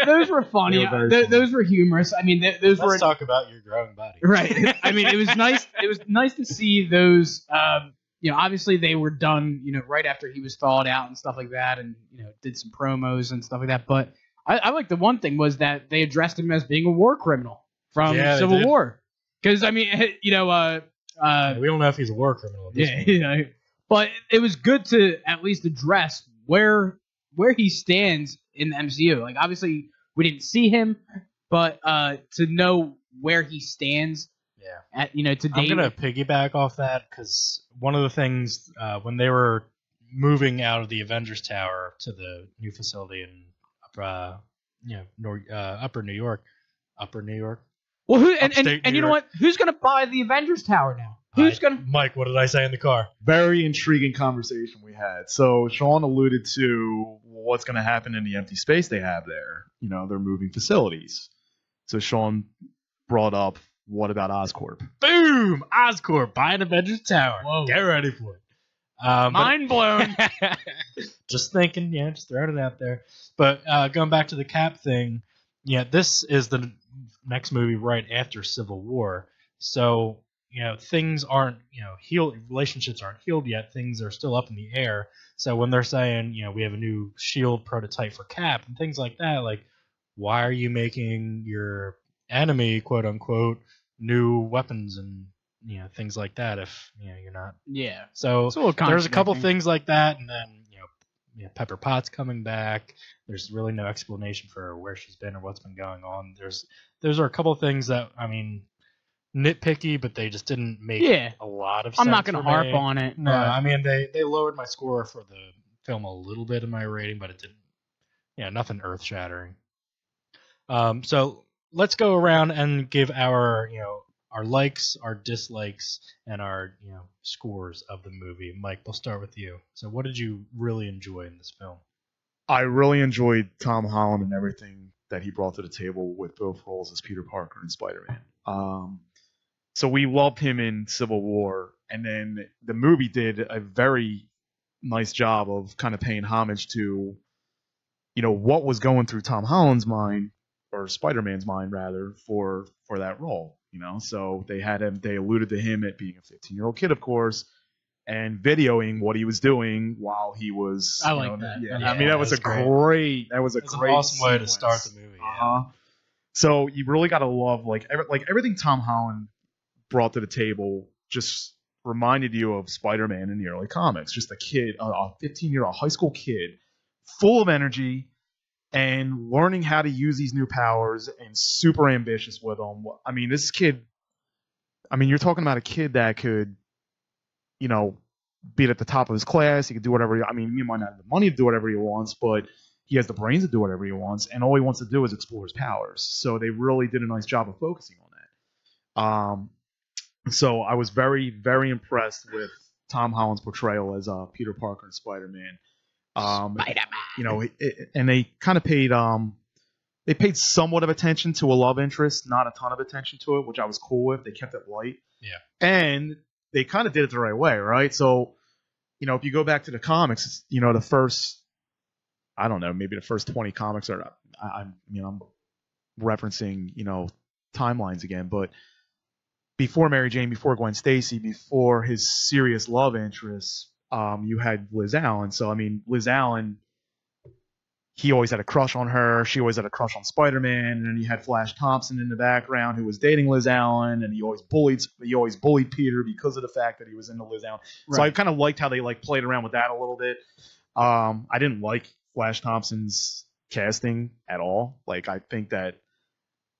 those were funny. Those were humorous. I mean, those were. Let's talk about your growing body. Right. I mean, it was nice. It was nice to see those. Obviously they were done. Right after he was thawed out and stuff like that, and did some promos and stuff like that. But I like the one thing was that they addressed him as being a war criminal from Civil War. Because, I mean, we don't know if he's a war criminal at this point. But it was good to at least address where he stands in the MCU. Like, obviously, we didn't see him, but to know where he stands to date. I'm going to piggyback off that because one of the things, when they were moving out of the Avengers Tower to the new facility in Upper New York, well, you know what? Who's going to buy the Avengers Tower now? Who's going to... Mike, what did I say in the car? Very intriguing conversation we had. So Sean alluded to what's going to happen in the empty space they have there. They're moving facilities. So Sean brought up, what about Oscorp? Boom! Oscorp buying Avengers Tower. Whoa. Get ready for it. Mind blown. Just thinking, just throwing it out there. But going back to the Cap thing, this is the next movie right after Civil War. So, things aren't, healed, relationships aren't healed yet. Things are still up in the air. So when they're saying, we have a new SHIELD prototype for Cap and things like that, like, why are you making your enemy, quote unquote, new weapons and, things like that if, you're not. Yeah. So there's a couple things like that. And then, Pepper Potts coming back. There's really no explanation for where she's been or what's been going on. Those are a couple of things that, I mean, nitpicky, but they just didn't make Yeah. a lot of sense. I'm not going to for harp me. on it. No, but- I mean they lowered my score for the film a little bit in my rating, but it didn't. Yeah, nothing earth shattering. So let's go around and give our our likes, our dislikes, and our scores of the movie. Mike, we'll start with you. So what did you really enjoy in this film? I really enjoyed Tom Holland and everything that he brought to the table with both roles as Peter Parker and Spider-Man. So we loved him in Civil War, and then the movie did a very nice job of kind of paying homage to, what was going through Tom Holland's mind, or Spider-Man's mind rather, for that role. So they alluded to him at being a 15-year-old kid, of course, and videoing what he was doing while he was. I like that. Yeah, Yeah, I mean that was a great. That was a It's great. an awesome way to sequence. start the movie. Yeah. So you really got to love everything Tom Holland brought to the table. Just reminded you of Spider-Man in the early comics. Just a kid, a 15-year-old high school kid, full of energy and learning how to use these new powers and super ambitious with them. I mean, this kid. I mean, you're talking about a kid that could, be at the top of his class. He could do whatever. He might not have the money to do whatever he wants, but he has the brains to do whatever he wants, and all he wants to do is explore his powers. So they really did a nice job of focusing on that. So I was very, very impressed with Tom Holland's portrayal as Peter Parker and Spider-Man. Spider-Man. And they kind of paid somewhat of attention to a love interest, not a ton of attention to it, which I was cool with. They kept it light. Yeah. And they kind of did it the right way, right? So, if you go back to the comics, the first, I don't know, maybe the first 20 comics are, I'm referencing, timelines again, but before Mary Jane, before Gwen Stacy, before his serious love interest, you had Liz Allen. So, Liz Allen, he always had a crush on her. She always had a crush on Spider-Man. And then you had Flash Thompson in the background who was dating Liz Allen, and he always bullied Peter because of the fact that he was into Liz Allen. Right. So I kind of liked how they played around with that a little bit. I didn't like Flash Thompson's casting at all. I think that,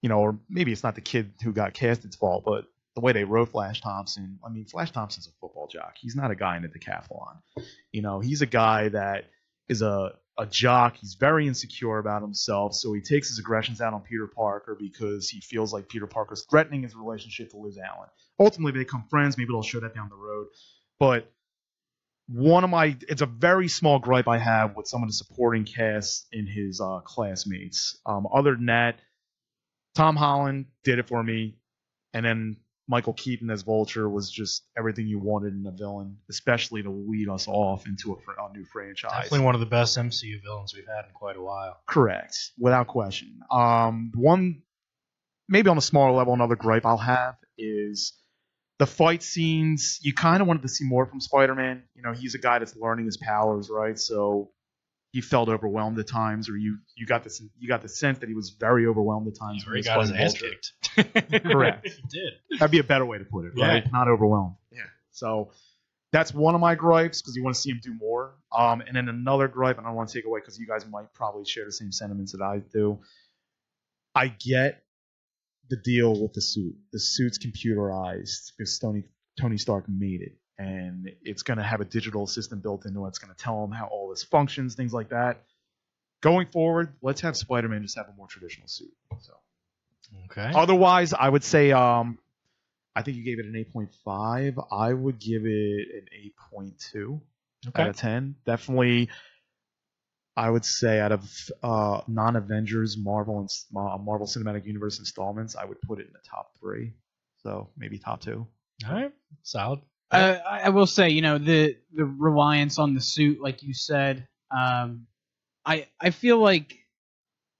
or maybe it's not the kid who got casted's fault, but the way they wrote Flash Thompson, Flash Thompson's a football jock. He's not a guy in a decathlon. He's a guy that is a jock. He's very insecure about himself, so he takes his aggressions out on Peter Parker because he feels like Peter Parker's threatening his relationship to Liz Allen. Ultimately, they become friends. Maybe they'll show that down the road. But it's a very small gripe I have with some of the supporting cast in his classmates. Other than that, Tom Holland did it for me, and then Michael Keaton as Vulture was just everything you wanted in a villain, especially to lead us off into a new franchise. Definitely one of the best MCU villains we've had in quite a while. Correct, without question. One, maybe on a smaller level, another gripe I'll have is the fight scenes. You kind of wanted to see more from Spider-Man. He's a guy that's learning his powers, right? So he felt overwhelmed at times, or you got the sense that he was very overwhelmed at times. He got his ass kicked. Correct. He did. That'd be a better way to put it, right? Yeah. Not overwhelmed. Yeah. So that's one of my gripes because you want to see him do more. And then another gripe, and I don't want to take away because you guys might probably share the same sentiments that I do. I get the deal with the suit. The suit's computerized because Tony Stark made it. And it's going to have a digital assistant built into it. It's going to tell him how all this functions, things like that. Going forward, let's have Spider-Man just have a more traditional suit. So, okay. Otherwise, I would say, I think you gave it an 8.5. I would give it an 8.2 out of 10. Definitely, I would say out of non-Avengers Marvel Cinematic Universe installments, I would put it in the top 3. So maybe top 2. All right. Solid. I will say, the reliance on the suit, like you said, I feel like,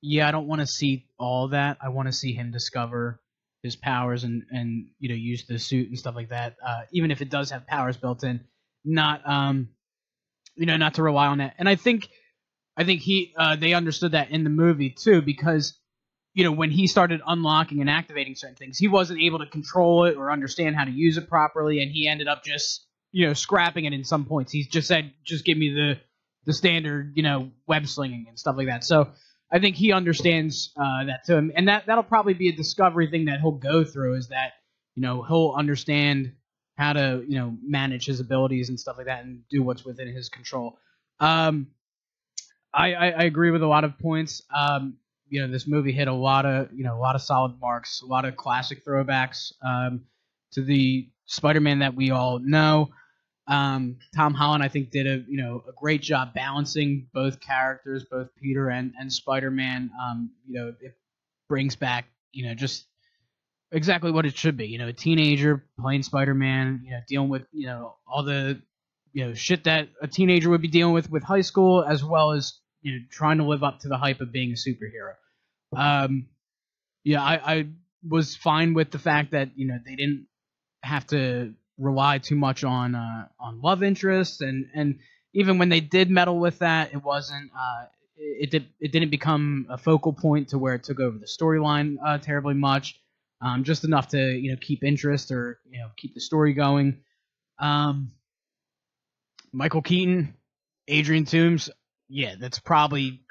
I don't want to see all that. I want to see him discover his powers and use the suit and stuff like that. Even if it does have powers built in, not to rely on that. And I think they understood that in the movie too, because when he started unlocking and activating certain things, he wasn't able to control it or understand how to use it properly, and he ended up just, scrapping it in some points. He's just said, just give me the standard, web slinging and stuff like that. So I think he understands that to him, and that'll probably be a discovery thing that he'll go through, is that, he'll understand how to manage his abilities and stuff like that and do what's within his control. I agree with a lot of points. This movie hit a lot of solid marks, a lot of classic throwbacks to the Spider-Man that we all know. Tom Holland, I think, did a great job balancing both characters, both Peter and Spider-Man. It brings back just exactly what it should be. A teenager playing Spider-Man, dealing with all the shit that a teenager would be dealing with high school, as well as trying to live up to the hype of being a superhero. I was fine with the fact that they didn't have to rely too much on love interests, and even when they did meddle with that, it wasn't it didn't become a focal point to where it took over the storyline terribly much. Just enough to keep interest or keep the story going. Michael Keaton, Adrian Toomes, that's probably,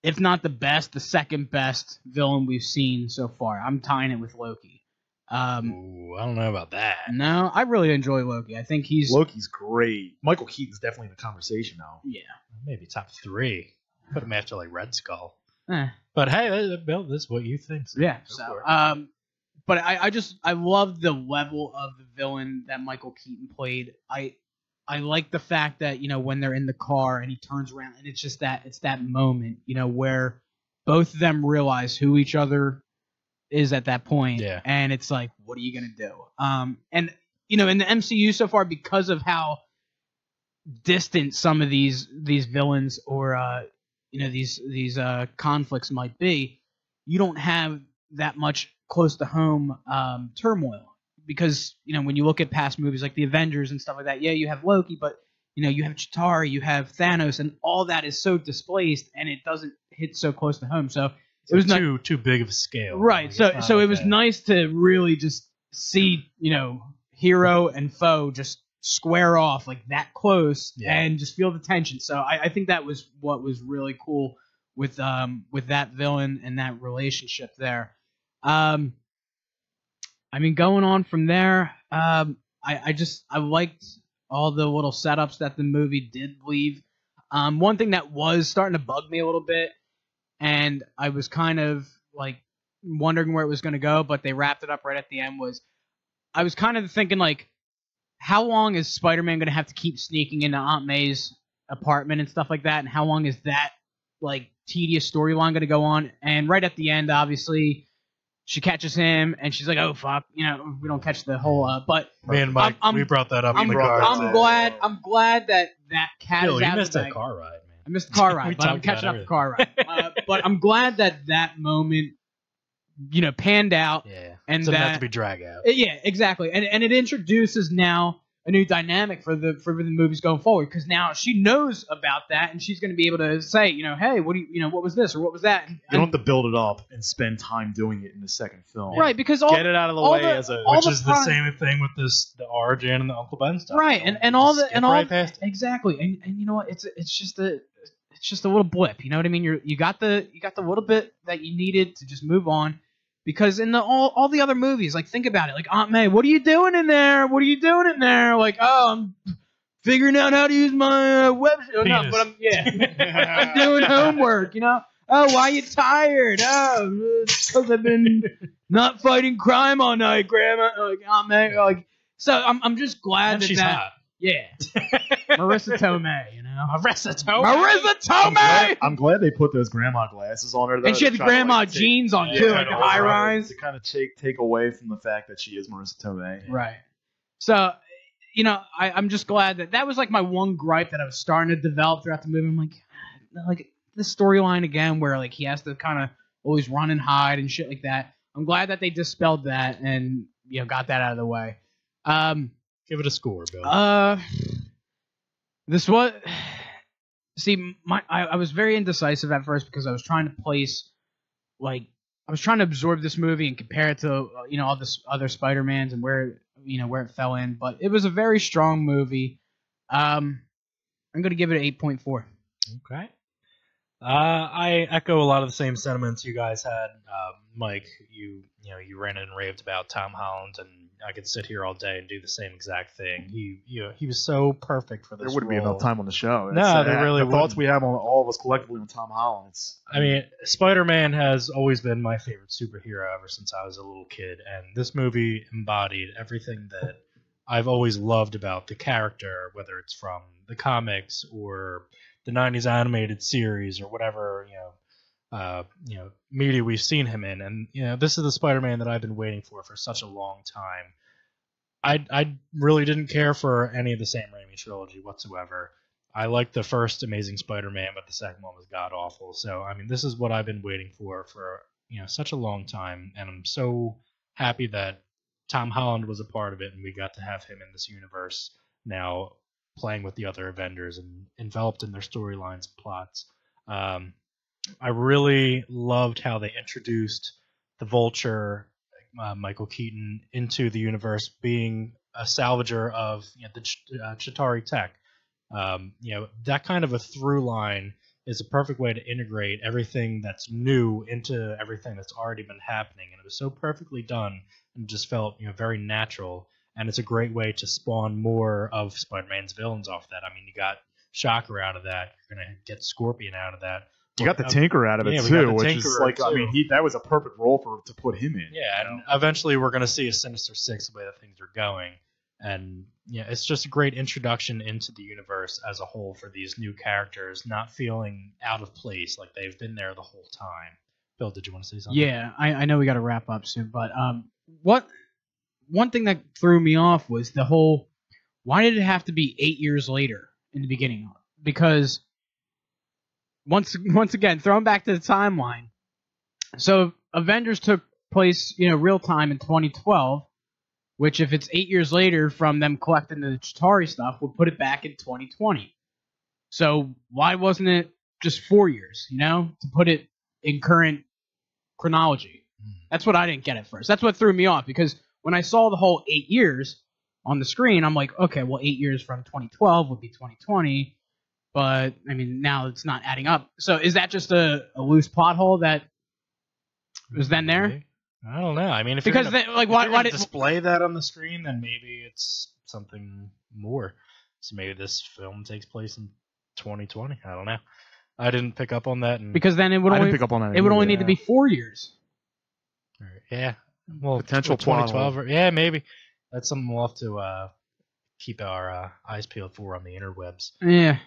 if not the best, the second best villain we've seen so far. I'm tying it with Loki. Ooh, I don't know about that. No, I really enjoy Loki. I think Loki's great. Michael Keaton's definitely in the conversation now. Yeah. Maybe top 3. Put him after like Red Skull. Eh. But hey, Bill, this is what you think. So yeah. go So, for it. but I love the level of the villain that Michael Keaton played. I like the fact that when they're in the car and he turns around and it's that moment where both of them realize who each other is at that point. Yeah. And it's like, what are you gonna do? And in the MCU so far, because of how distant some of these villains or these conflicts might be, you don't have that much close to home turmoil. Because when you look at past movies like the Avengers and stuff like that, you have Loki, but you have Chitauri, you have Thanos, and all that is so displaced, and it doesn't hit so close to home. So it was too big of a scale, right? Like, So it was nice to really just see hero and foe just square off like that close, and just feel the tension. So I think that was what was really cool with that villain and that relationship there. Going on from there, I liked all the little setups that the movie did leave. One thing that was starting to bug me a little bit, and I was kind of like wondering where it was going to go, but they wrapped it up right at the end, was I was kind of thinking like, how long is Spider-Man going to have to keep sneaking into Aunt May's apartment and stuff like that, and how long is that like tedious storyline going to go on? And right at the end, obviously, she catches him, and she's like, "Oh fuck," we don't catch the whole. But me and Mike, we brought that up in the car. I'm glad that cat Bill, is you out missed of the that bag. car ride, man. I missed the car ride, but I'm catching up the car ride. But I'm glad that moment, panned out. Yeah, and so that not to be drag out. Yeah, exactly, and it introduces now a new dynamic for the movies going forward, because now she knows about that, and she's going to be able to say, hey, what do what was this or what was that? And, you don't have to build it up and spend time doing it in the second film. Right, because get it out of the way which is the same thing with the RJ and the Uncle Ben stuff. Right, and all the and all right past it. Exactly, and you know what? It's just a little blip. You know what I mean? You got the little bit that you needed to just move on. Because in all the other movies, like, think about it. Like, Aunt May, what are you doing in there? What are you doing in there? Like, oh, I'm figuring out how to use my web. No, but I'm doing homework. Oh, why are you tired? Oh, because I've been not fighting crime all night, Grandma. Like, Aunt May. Like, so I'm just glad and that she's hot. Yeah, Marissa Tomei. Marissa Tomei. I'm glad they put those grandma glasses on her, though, and she had the grandma jeans on too, like the high rise, to kind of take away from the fact that she is Marissa Tomei. Right. So, I'm just glad that was like my one gripe that I was starting to develop throughout the movie. I'm like the storyline again, where like he has to kind of always run and hide and shit like that. I'm glad that they dispelled that and got that out of the way. Give it a score, Bill. This was. See, I was very indecisive at first because I was trying to place, I was trying to absorb this movie and compare it to all this other Spider-Mans and where it fell in. But it was a very strong movie. I'm gonna give it an 8.4. Okay. I echo a lot of the same sentiments you guys had. Mike, you ranted and raved about Tom Holland, and I could sit here all day and do the same exact thing. He was so perfect for this. There wouldn't role. be enough time on the show. No, there really the thoughts wouldn't. we have on all of us collectively on Tom Holland. I mean, Spider-Man has always been my favorite superhero ever since I was a little kid, and this movie embodied everything that I've always loved about the character, whether it's from the comics or the '90s animated series or whatever media we've seen him in. And this is the Spider-Man that I've been waiting for such a long time. I really didn't care for any of the Sam Raimi trilogy whatsoever. I liked the first Amazing Spider-Man, but the second one was god awful. So I mean, this is what I've been waiting for such a long time, and I'm so happy that Tom Holland was a part of it, and we got to have him in this universe now, playing with the other Avengers and enveloped in their storylines and plots. I really loved how they introduced the Vulture, Michael Keaton, into the universe, being a salvager of the Chitauri tech. That kind of a through line is a perfect way to integrate everything that's new into everything that's already been happening, and it was so perfectly done and just felt very natural. And it's a great way to spawn more of Spider-Man's villains off that. I mean, you got Shocker out of that. You're gonna get Scorpion out of that. You got the Tinker out of it too, which is like, too. I mean, that was a perfect role to put him in. Yeah, and eventually we're going to see a Sinister Six the way that things are going, and it's just a great introduction into the universe as a whole for these new characters, not feeling out of place like they've been there the whole time. Bill, did you want to say something? Yeah, I know we got to wrap up soon, but one thing that threw me off was the whole, why did it have to be 8 years later in the beginning? Because once again, throwing back to the timeline, so Avengers took place, real time in 2012, which if it's 8 years later from them collecting the Chitauri stuff, would put it back in 2020. So why wasn't it just 4 years, to put it in current chronology? That's what I didn't get at first. That's what threw me off, because when I saw the whole 8 years on the screen, I'm like, okay, well, 8 years from 2012 would be 2020. But, I mean, now it's not adding up. So is that just a loose plot hole that was then there? I don't know. I mean, if because you're gonna, why did display that on the screen, then maybe it's something more. So maybe this film takes place in 2020. I don't know. I didn't pick up on that. Because then it would only pick up on that. It would only need to be 4 years. Yeah. Well, potential 2012. Yeah, maybe. That's something we'll have to keep our eyes peeled for on the interwebs. Yeah.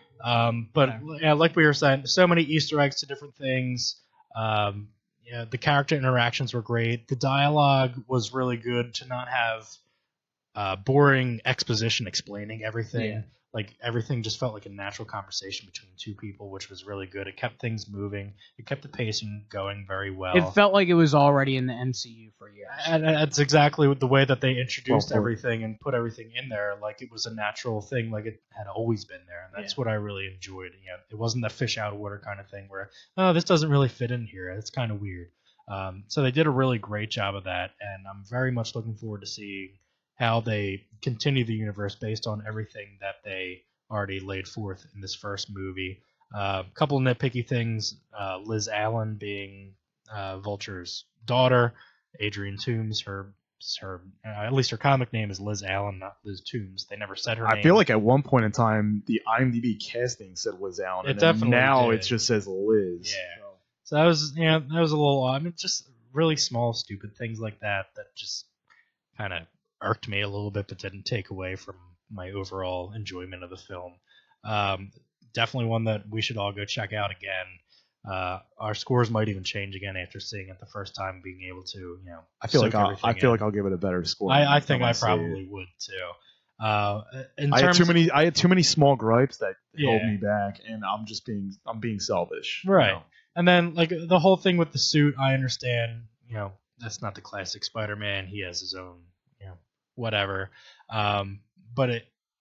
But yeah, like we were saying, so many Easter eggs to different things. The character interactions were great. The dialogue was really good to not have boring exposition explaining everything. Yeah. Like everything just felt like a natural conversation between two people, which was really good. It kept things moving. It kept the pacing going very well. It felt like it was already in the MCU for years. And that's exactly the way that they introduced everything and put everything in there, like it was a natural thing, like it had always been there. And that's what I really enjoyed. It wasn't that fish out of water kind of thing where, oh, this doesn't really fit in here. It's kind of weird. So they did a really great job of that, and I'm very much looking forward to seeing how they continue the universe based on everything that they already laid forth in this first movie. A couple of nitpicky things: Liz Allen being Vulture's daughter, Adrienne Toomes, her at least her comic name is Liz Allen, not Liz Toomes. They never said her name. I feel like at one point in time, the IMDb casting said Liz Allen, and definitely now did. it just says Liz. Yeah. So that was that was a little odd. I mean, just really small, stupid things like that just kind of irked me a little bit, but didn't take away from my overall enjoyment of the film. Definitely one that we should all go check out again. Our scores might even change again after seeing it the first time, being able to, I feel like I'll give it a better score. I think I probably would too. I had too many small gripes that held me back, and I'm being selfish. Right. And then like the whole thing with the suit, I understand, that's not the classic Spider-Man. He has his own, whatever. But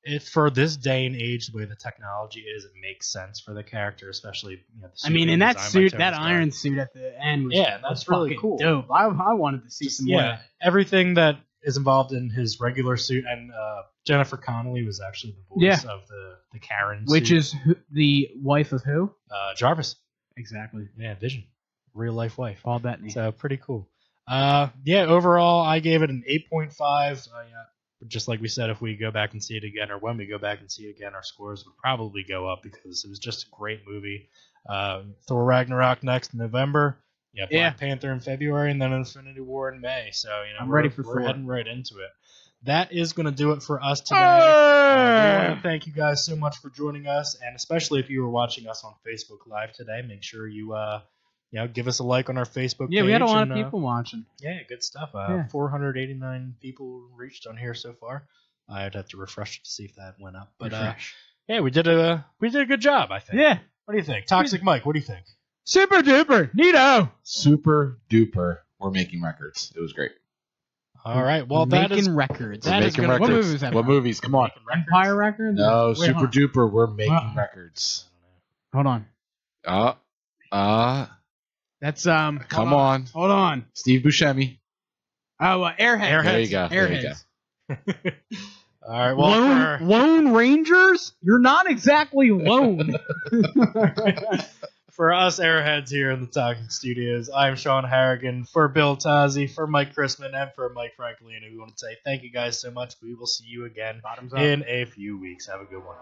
it for this day and age, the way the technology is, it makes sense for the character, especially the suit in that suit, that iron suit at the end was that's really cool. Dope. I wanted to see some more. Everything that is involved in his regular suit, and Jennifer Connelly was actually the voice of the Karen which suit. is the wife of who? Jarvis. Exactly. Yeah, Vision, real life wife. Paul Bettany. So pretty cool. Yeah, overall, I gave it an 8.5. Just like we said, if we go back and see it again, or when we go back and see it again, our scores would probably go up because it was just a great movie. Thor Ragnarok next in November. Yeah, Black Panther in February, and then Infinity War in May. So I'm ready for we're Thor. heading right into it. That is going to do it for us today. We want to thank you guys so much for joining us, and especially if you were watching us on Facebook Live today, make sure you give us a like on our Facebook page. Yeah, we had a lot of people watching. Yeah, good stuff. 489 people reached on here so far. I'd have to refresh to see if that went up. But yeah, we did a good job, I think. Yeah. What do you think? Toxic Mike, what do you think? Super duper. Neato. Super duper. We're making records. It was great. All right. Well, We're that is making records. that is making gonna- records. What movie was that What from? movies? Come on. Empire Records? No, Wait, super hold on. duper. We're making records. Hold on. That's Come on. Hold on. Steve Buscemi. Oh, Airheads. There you go. There you go. Airheads. all right. Well, Lone Rangers? You're not exactly lone. for us airheads here in the Talking Studios, I'm Sean Harrigan. For Bill Tazzi, for Mike Chrisman, and for Mike Franklin, we want to say thank you guys so much. We will see you again Bottoms up. in a few weeks. Have a good one.